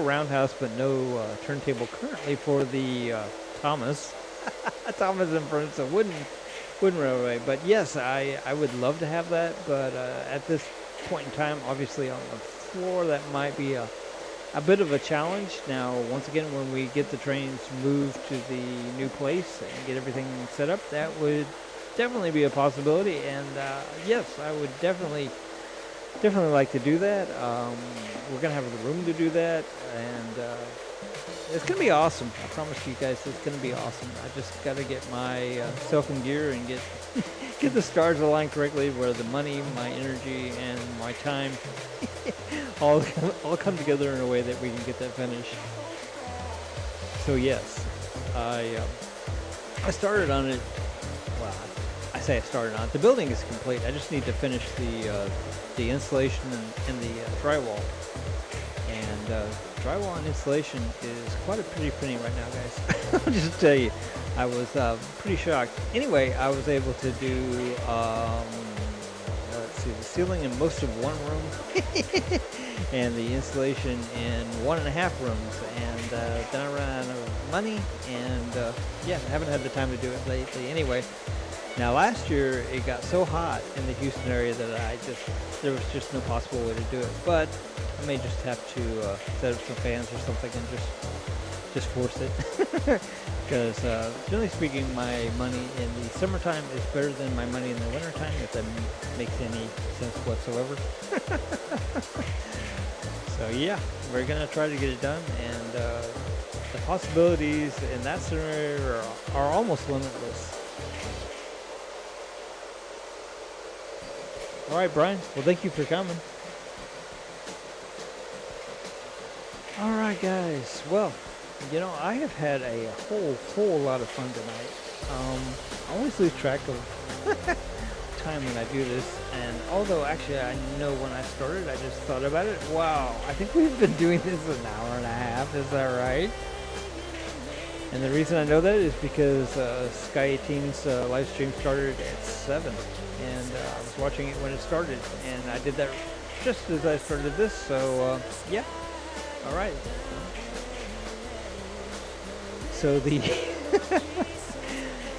roundhouse, but no turntable currently for the Thomas. Thomas and Furnace, a wooden railway. But yes, I would love to have that. But at this point in time, obviously on the floor, that might be a bit of a challenge. Now, once again, when we get the trains moved to the new place and get everything set up, that would definitely be a possibility. And yes, I would definitely like to do that. We're gonna have the room to do that, and it's gonna be awesome. I promise you guys, it's gonna be awesome. I just gotta get my self in gear and get get the stars aligned correctly, where the money, my energy, and my time all come together in a way that we can get that finished. So yes, I started on it. Well, I say I started on it. The building is complete. I just need to finish the installation and the drywall. And drywall and installation is quite a pretty penny right now, guys. I'll just tell you, I was pretty shocked. Anyway, I was able to do, let's see, the ceiling in most of one room, and the installation in 1.5 rooms. And then I ran out of money, and yeah, I haven't had the time to do it lately. Anyway, now last year it got so hot in the Houston area that there was just no possible way to do it. But I may just have to set up some fans or something and just force it. Because generally speaking, my money in the summertime is better than my money in the wintertime, if that makes any sense whatsoever. So yeah, we're gonna try to get it done, and the possibilities in that scenario are almost limitless. All right, Brian. Well, thank you for coming. All right, guys. Well, you know, I have had a whole lot of fun tonight. I always lose track of time when I do this, and although actually I know when I started, I just thought about it. Wow, I think we've been doing this an hour and a half. Is that right? And the reason I know that is because Sky 18's live stream started at 7, and I was watching it when it started, and I did that just as I started this. So yeah. All right. So the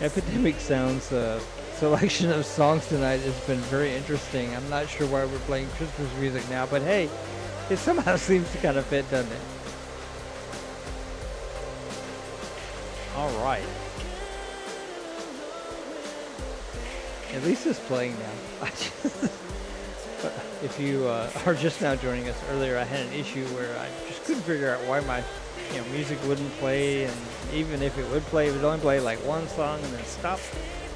Epidemic Sounds selection of songs tonight has been very interesting. I'm not sure why we're playing Christmas music now, but hey, it somehow seems to kind of fit, doesn't it? All right. At least it's playing now. If you are just now joining us, earlier I had an issue where I just couldn't figure out why my music wouldn't play, and even if it would play, it would only play like one song and then stop.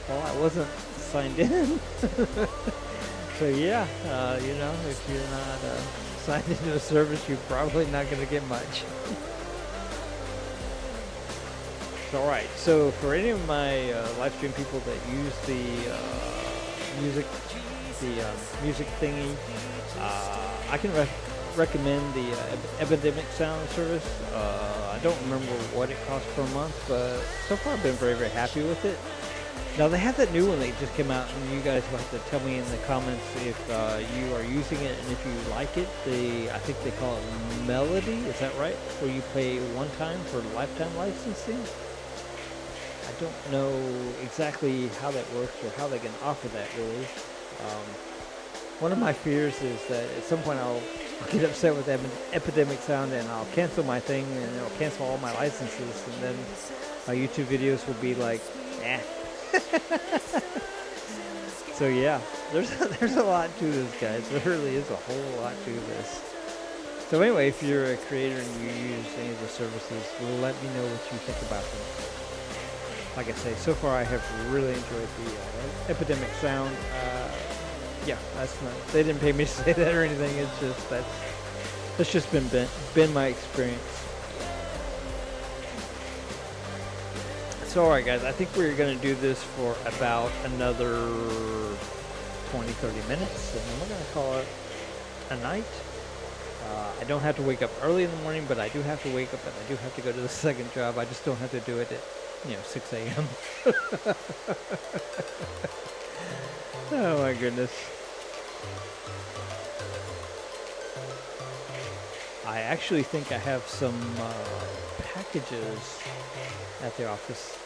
Well, I wasn't signed in. So yeah, if you're not signed into a service, you're probably not going to get much. All right, so for any of my live stream people that use the music thingy, I can recommend the Epidemic Sound service. I don't remember what it costs per month, but so far I've been very, very happy with it. Now they have that new one that just came out, and you guys will have to tell me in the comments if you are using it and if you like it. I think they call it Melody, is that right? Where you pay one time for lifetime licensing? I don't know exactly how that works or how they can offer that, really. One of my fears is that at some point I'll get upset with Epidemic Sound and I'll cancel my thing and it'll cancel all my licenses, and then my YouTube videos will be like, eh. So yeah, there's a lot to this, guys. There really is a whole lot to this. So anyway, if you're a creator and you use any of the services, let me know what you think about them. Like I say, so far I have really enjoyed the Epidemic Sound. Yeah, they didn't pay me to say that or anything. It's just that's just been my experience. So alright, guys, I think we're gonna do this for about another 20-30 minutes, and then we're gonna call it a night. I don't have to wake up early in the morning, but I do have to wake up and I do have to go to the second job. I just don't have to do it at 6 a.m. Oh my goodness. I actually think I have some packages at the office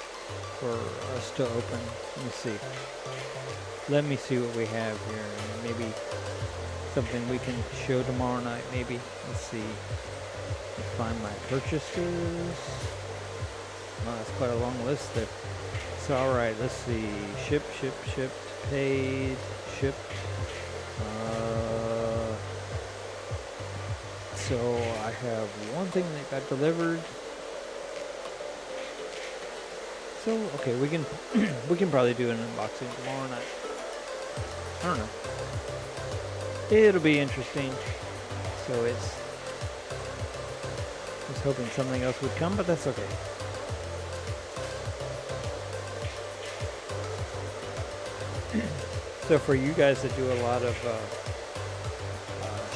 for us to open. Let me see what we have here. Maybe something we can show tomorrow night, maybe. Let's see. Find my purchases. Oh, that's quite a long list there. So, alright, let's see. Shipped, paid, shipped. So, I have one thing that got delivered. still okay. We can we can probably do an unboxing tomorrow night. I don't know. It'll be interesting. So I was hoping something else would come, but that's okay. So for you guys that do a lot of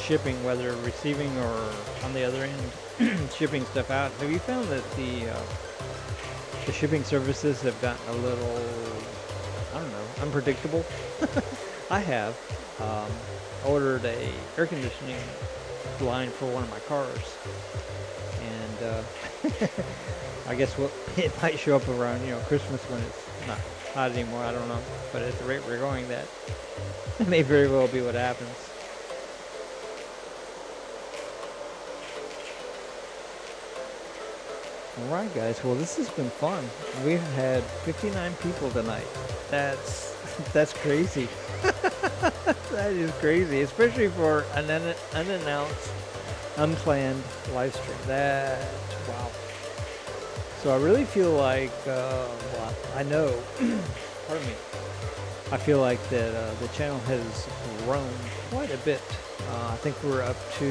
shipping, whether receiving or on the other end shipping stuff out, have you found that the shipping services have gotten a little, I don't know, unpredictable? I have ordered a air conditioning line for one of my cars, and I guess it might show up around Christmas when it's not hot anymore. I don't know, but at the rate we're going, that may very well be what happens. Alright guys, well this has been fun. We've had 59 people tonight. That's crazy. That is crazy, especially for an unannounced, unplanned live stream. Wow. So I really feel like, well, I know, pardon me, I feel like that the channel has grown quite a bit. I think we're up to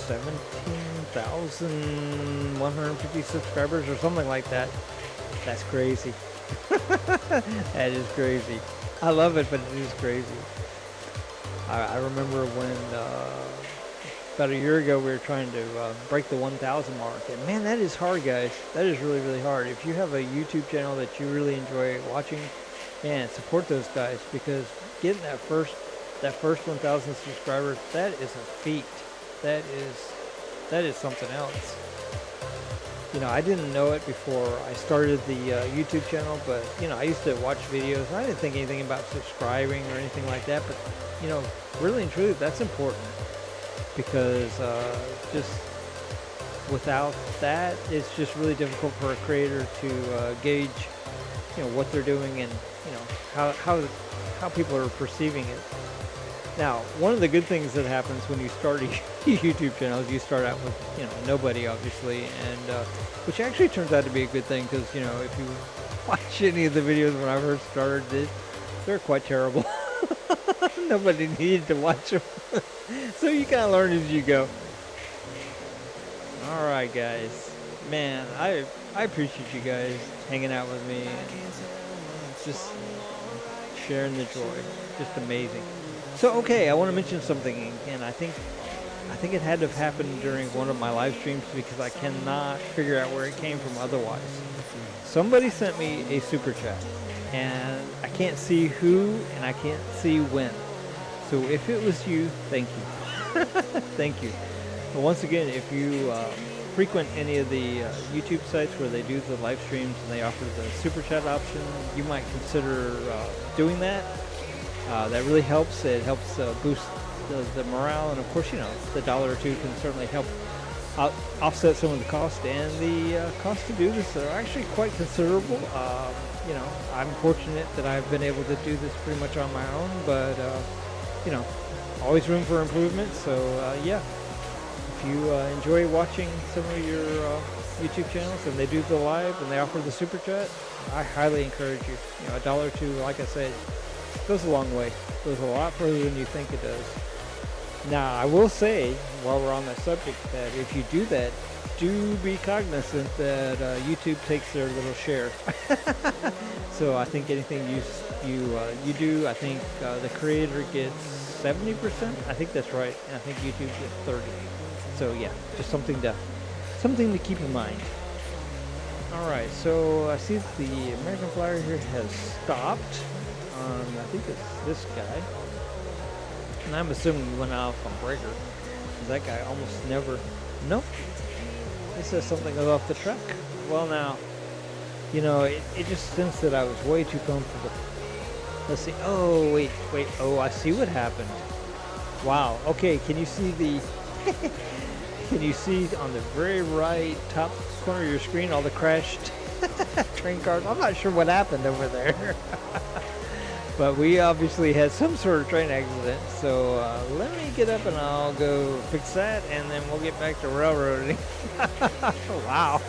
17,150 subscribers or something like that. That's crazy. That is crazy. I love it, but it is crazy. I remember when about a year ago we were trying to break the 1,000 mark, and man, that is hard, guys. That is really, really hard. If you have a YouTube channel that you really enjoy watching, man, support those guys, because getting that first 1,000 subscribers, that is a feat. That is something else. I didn't know it before I started the YouTube channel, but I used to watch videos and I didn't think anything about subscribing or anything like that, but really and truly, that's important, because just without that, it's just really difficult for a creator to gauge what they're doing and how people are perceiving it. Now, one of the good things that happens when you start a YouTube channel is you start out with, nobody, obviously, and which actually turns out to be a good thing, because, if you watch any of the videos when I first started, they're quite terrible. Nobody needed to watch them. So you kind of learn as you go. All right, guys. Man, I appreciate you guys hanging out with me and just sharing the joy. Just amazing. So, okay, I want to mention something, and I think it had to have happened during one of my live streams, because I cannot figure out where it came from otherwise. Somebody sent me a super chat, and I can't see who, and I can't see when. So if it was you, thank you. Thank you. But once again, if you frequent any of the YouTube sites where they do the live streams and they offer the super chat option, you might consider doing that. That really helps. It helps boost the morale, and of course, the dollar or two can certainly help offset some of the cost, and the cost to do this are actually quite considerable. I'm fortunate that I've been able to do this pretty much on my own, but always room for improvement. So yeah, if you enjoy watching some of your YouTube channels and they do the live and they offer the super chat, I highly encourage you. A dollar or two, like I said, goes a long way. Goes a lot further than you think it does. Now, I will say, while we're on that subject, that if you do that, do be cognizant that YouTube takes their little share. So I think anything you do, I think the creator gets 70%. I think that's right, and I think YouTube gets 30%. So yeah, just something to keep in mind. All right, so I see that the American flyer here has stopped. I think it's this guy, and I'm assuming he went off on breaker, because that guy almost never. Nope. It says something is off the truck. Well, now, it just sensed that I was way too comfortable. Let's see. Oh, wait. Oh, I see what happened. Wow. Okay, can you see the... Can you see on the very right top corner of your screen all the crashed train cars? I'm not sure what happened over there. But we obviously had some sort of train accident. So let me get up and I'll go fix that, and then we'll get back to railroading. Wow.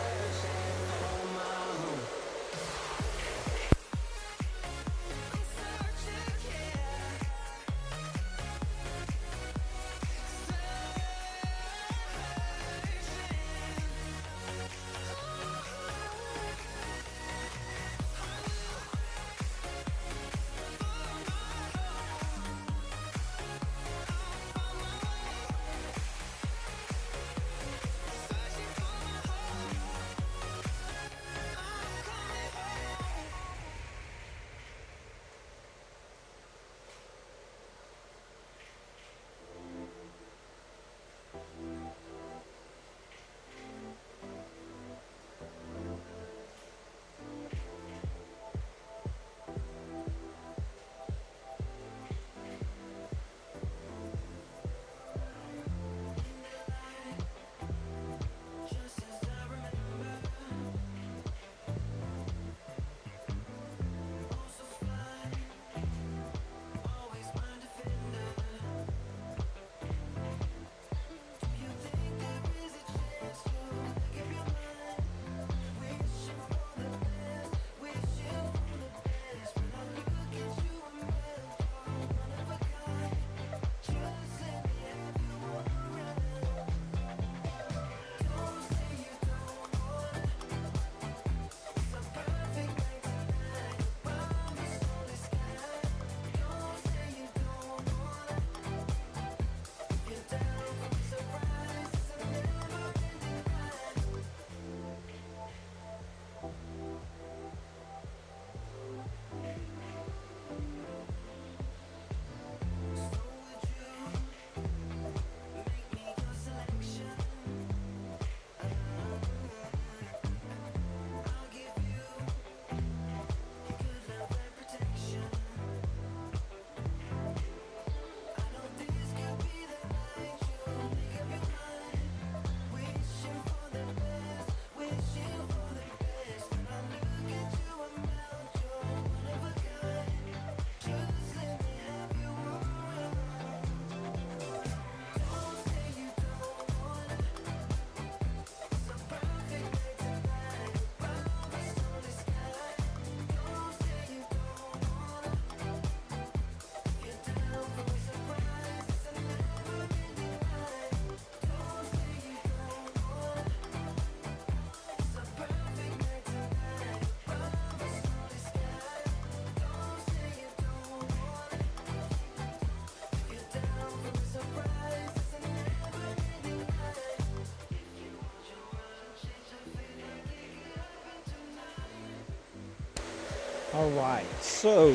All right, so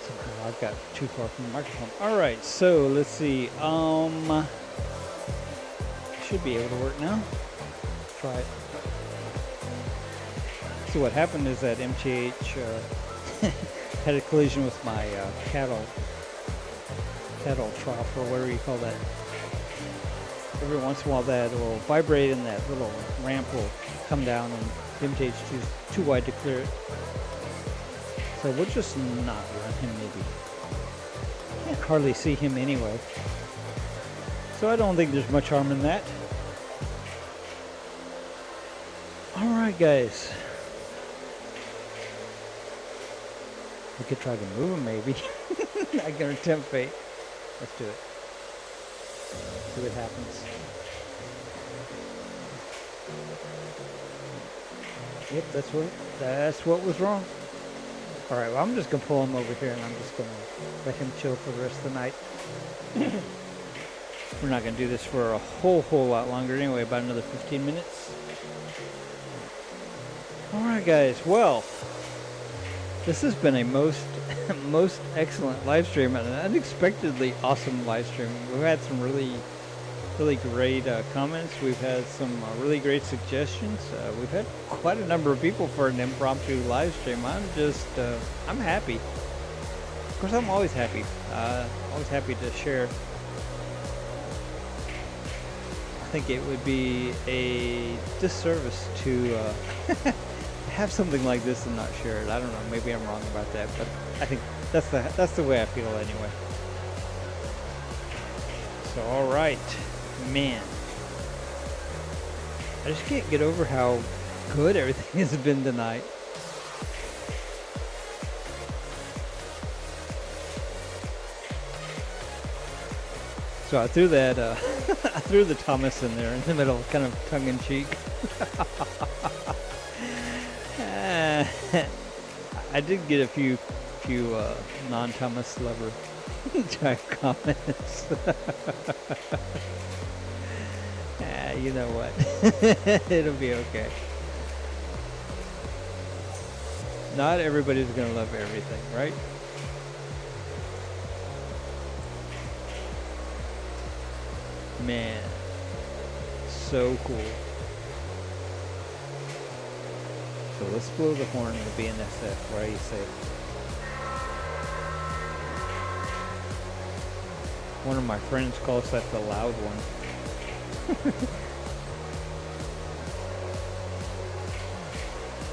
somehow I got too far from the microphone. All right, so let's see. Should be able to work now. Try it. So what happened is that MTH had a collision with my cattle trough, or whatever you call that. Every once in a while that will vibrate and that little ramp will come down, and the MTH is too wide to clear it. So we'll just not run him maybe. Can't hardly see him anyway. So I don't think there's much harm in that. Alright guys. We could try to move him maybe. I can attempt fate. Let's do it. See what happens. Yep, that's what was wrong. Alright, well I'm just gonna pull him over here and I'm just gonna let him chill for the rest of the night. We're not gonna do this for a whole lot longer anyway, about another 15 minutes. Alright guys, well, this has been a most excellent live stream and an unexpectedly awesome live stream. We've had some really great comments. We've had some really great suggestions. We've had quite a number of people for an impromptu live stream. I'm happy. Of course, I'm always happy. Always happy to share. I think it would be a disservice to have something like this and not share it. I don't know. Maybe I'm wrong about that, but I think that's the way I feel anyway. So, all right. Man, I just can't get over how good everything has been tonight. So I threw that, I threw the Thomas in there in the middle, kind of tongue-in-cheek. I did get a few non-Thomas lover type comments. You know what? It'll be okay. Not everybody's gonna love everything, right? Man, so cool. So let's blow the horn in the BNSF. What do you say? One of my friends calls that the loud one.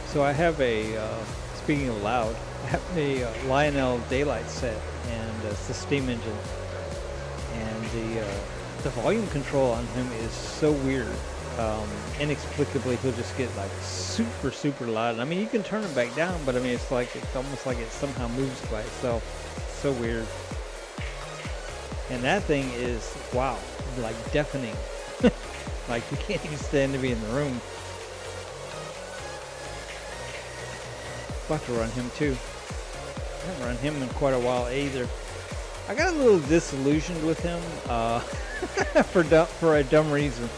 So I have speaking of loud, I have a Lionel Daylight set, and it's the steam engine, and the volume control on him is so weird. Inexplicably, he'll just get like super loud. I mean, you can turn it back down, but I mean, it's almost like it somehow moves by itself. It's so weird. And that thing is, wow, like deafening. Like you can't even stand to be in the room. About to run him too. I haven't run him in quite a while either. I got a little disillusioned with him for a dumb reason.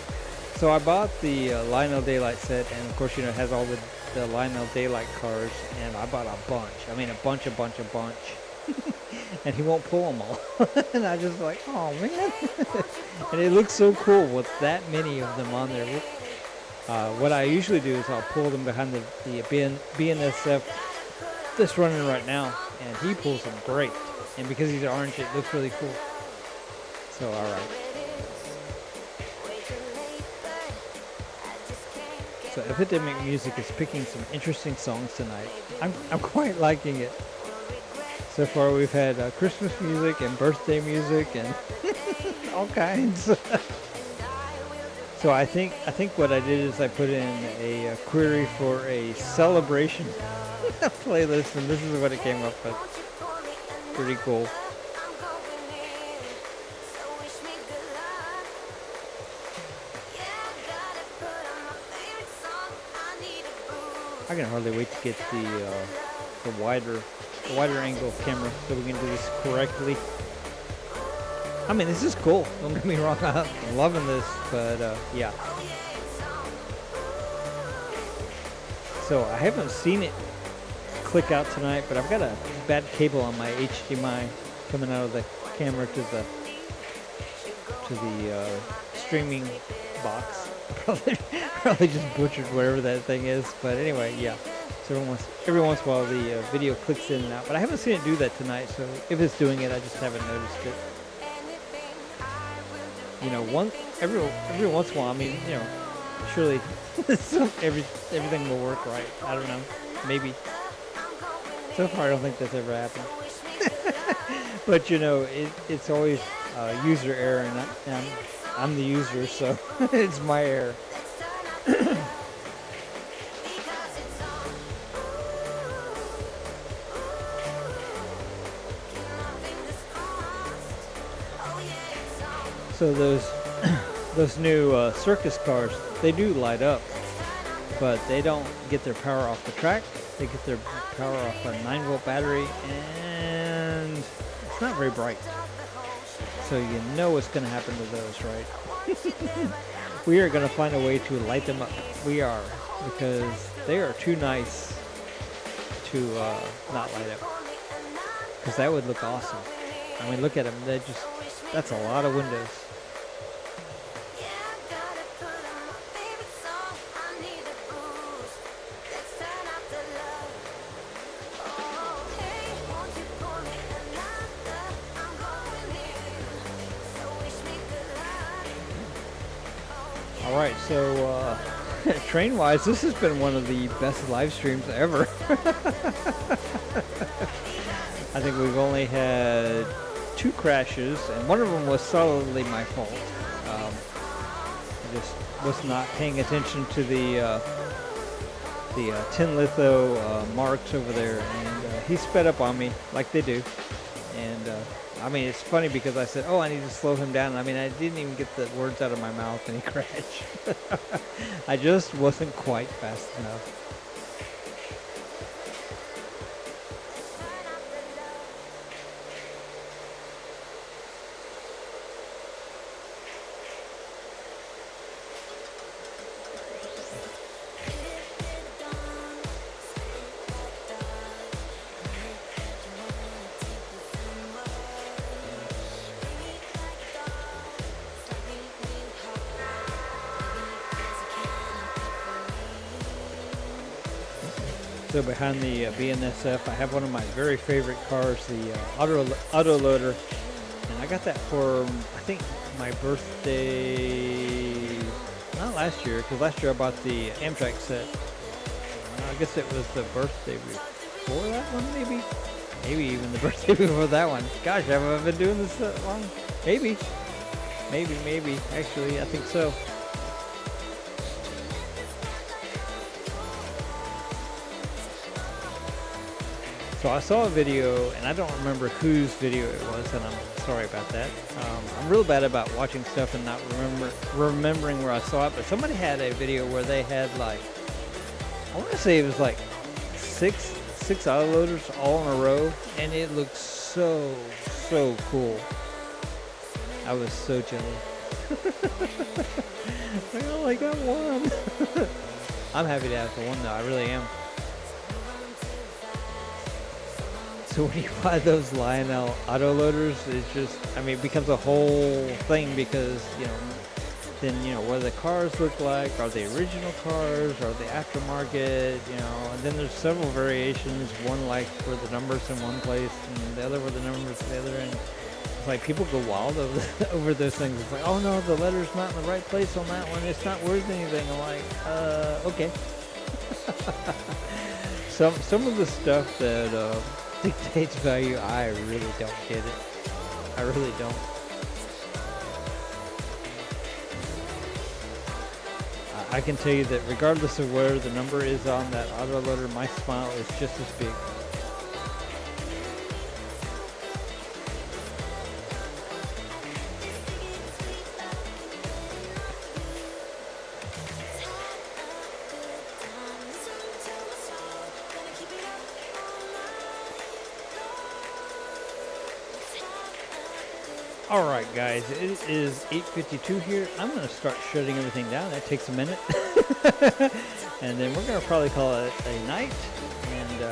So I bought the Lionel Daylight set, and of course, you know, it has all the Lionel Daylight cars, and I bought a bunch. I mean, a bunch. And he won't pull them all. And I just like, oh man. And it looks so cool with that many of them on there. What I usually do is I'll pull them behind the BNSF that's running right now, and he pulls them great. And because he's orange, it looks really cool. So, all right. So Epidemic Music is picking some interesting songs tonight. I'm quite liking it. So far we've had Christmas music and birthday music and all kinds. So I think what I did is I put in a query for a celebration playlist, and this is what it came up with. Pretty cool. I can hardly wait to get the wider angle camera so we can do this correctly. I mean, this is cool. Don't get me wrong. I'm loving this, but yeah. So I haven't seen it click out tonight, but I've got a bad cable on my HDMI coming out of the camera to the streaming box. Probably just butchered whatever that thing is, but anyway, yeah. So every once in a while the video clicks in and out, but I haven't seen it do that tonight. So if it's doing it, I just haven't noticed it. You know, every once in a while. I mean, you know, surely everything will work right. I don't know, maybe. So far, I don't think that's ever happened. But you know, it's always user error, and I'm the user, so it's my error. So those new circus cars, they do light up, but they don't get their power off the track. They get their power off a 9-volt battery, and it's not very bright. So you know what's going to happen to those, right? We are going to find a way to light them up. We are, because they are too nice to not light up. Because that would look awesome. I mean, look at them. That's a lot of windows. All right, so train-wise, this has been one of the best live streams ever. I think we've only had 2 crashes, and one of them was solidly my fault. I just was not paying attention to the tin litho marks over there, and he sped up on me like they do. And I mean, it's funny because I said, "Oh, I need to slow him down." I mean, I didn't even get the words out of my mouth, and he crashed. I just wasn't quite fast enough. So behind the BNSF, I have one of my very favorite cars, the auto loader, and I got that for, I think, my birthday, not last year, because last year I bought the Amtrak set. I guess it was the birthday before that one, maybe even the birthday before that one. Gosh, have I been doing this that long? Maybe, actually, I think so. So I saw a video, and I don't remember whose video it was, and I'm sorry about that. I'm real bad about watching stuff and not remembering where I saw it, but somebody had a video where they had, like, I want to say it was like six autoloaders all in a row, and it looked so cool. I was so jealous. I only got one. I'm happy to have the one, though. I really am. So when you buy those Lionel autoloaders, it's just, I mean, it becomes a whole thing because, you know, then, you know, what the cars look like, are they original cars, are they aftermarket, you know, and then there's several variations, one like where the number's in one place and the other where the number's the other, and it's like people go wild over those things. It's like, oh no, the letter's not in the right place on that one, it's not worth anything. I'm like, okay. Some of the stuff that, dictates value, I really don't get it. I really don't. I can tell you that regardless of where the number is on that autoloader, my smile is just as big. Alright guys, it is 8:52 here. I'm going to start shutting everything down. That takes a minute. And then we're going to probably call it a night. And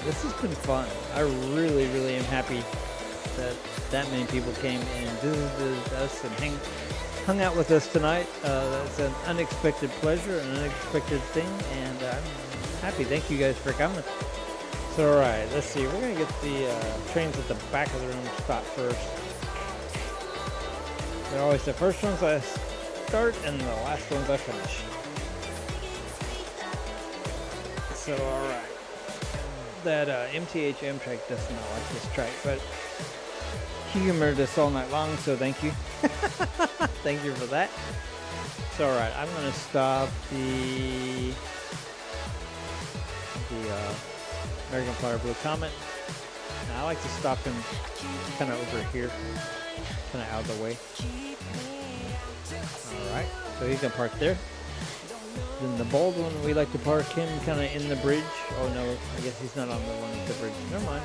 this has been fun. I really, really am happy that many people came and visited us and hung out with us tonight. That's an unexpected pleasure, an unexpected thing, and I'm happy. Thank you guys for coming. So, all right, let's see. We're going to get the trains at the back of the room stopped first. They're always the first ones I start and the last ones I finish. So, all right. That MTH Amtrak does not like this track, but he humored us all night long, so thank you. Thank you for that. So, all right, I'm going to stop the American Flyer Blue Comet. Now, I like to stop him kind of over here, kind of out of the way. All right, so he's going to park there. Then the bold one, we like to park him kind of in the bridge. Oh no, I guess he's not on the one with the bridge. Never mind.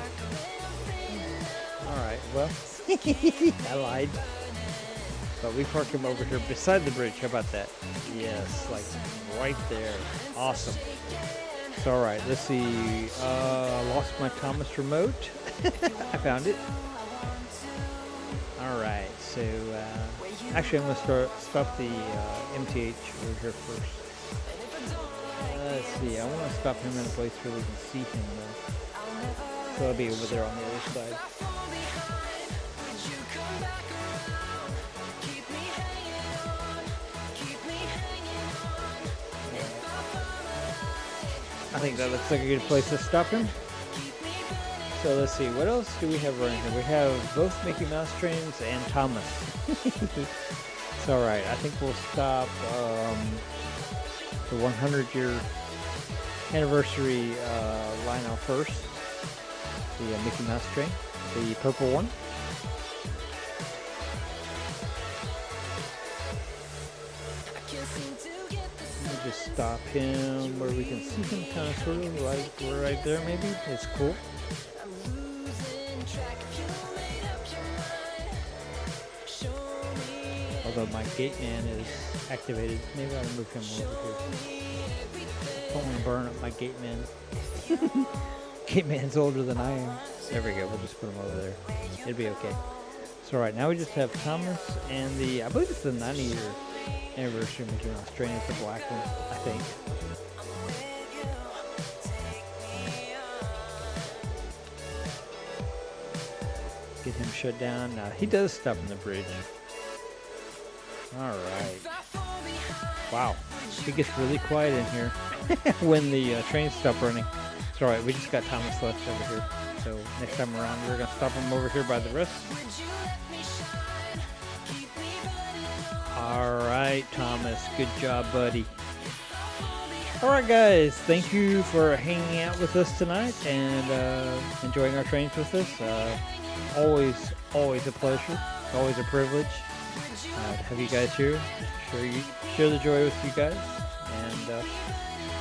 Alright, well, I lied. But we park him over here beside the bridge. How about that? Yes, like right there. Awesome. So alright, let's see. Lost my Thomas remote. I found it. Alright, so actually I'm going to stop the MTH over here first. Let's see, I want to stop him in a place where we can see him though. So I'll be over there on the other side. I think that looks like a good place to stop him. So let's see, what else do we have running here? We have both Mickey Mouse trains and Thomas. It's alright, I think we'll stop the 100-year anniversary line out first. The Mickey Mouse train, the purple one. We'll just stop him where we can see him kind of sort of like right there maybe. It's cool. Although my gate man is activated, maybe I'll move him over here. Don't want to burn up my gate man. Gate man's older than I am. There we go, we'll just put him over there. It'll be okay. So right now we just have Thomas and the, I believe it's the 90-year anniversary Mickey Mouse train. It's the black one, I think. Get him shut down. Now he does stop in the bridge. Alright. Wow. It gets really quiet in here when the trains stop running. It's alright, we just got Thomas left over here. So next time around we're going to stop him over here by the rest. Alright, Thomas. Good job, buddy. Alright guys, thank you for hanging out with us tonight and enjoying our trains with us. Always a pleasure. Always a privilege. To have you guys here, share the joy with you guys, and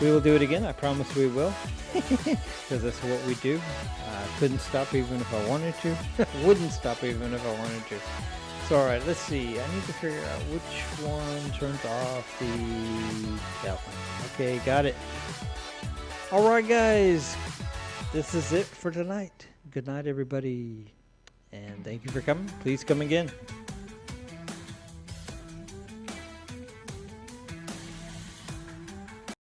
we will do it again. I promise we will, because that's what we do. Couldn't stop even if I wanted to. Wouldn't stop even if I wanted to. So alright, let's see. I need to figure out which one turns off that one. Okay, got it. Alright guys, this is it for tonight. Good night everybody, and thank you for coming. Please come again.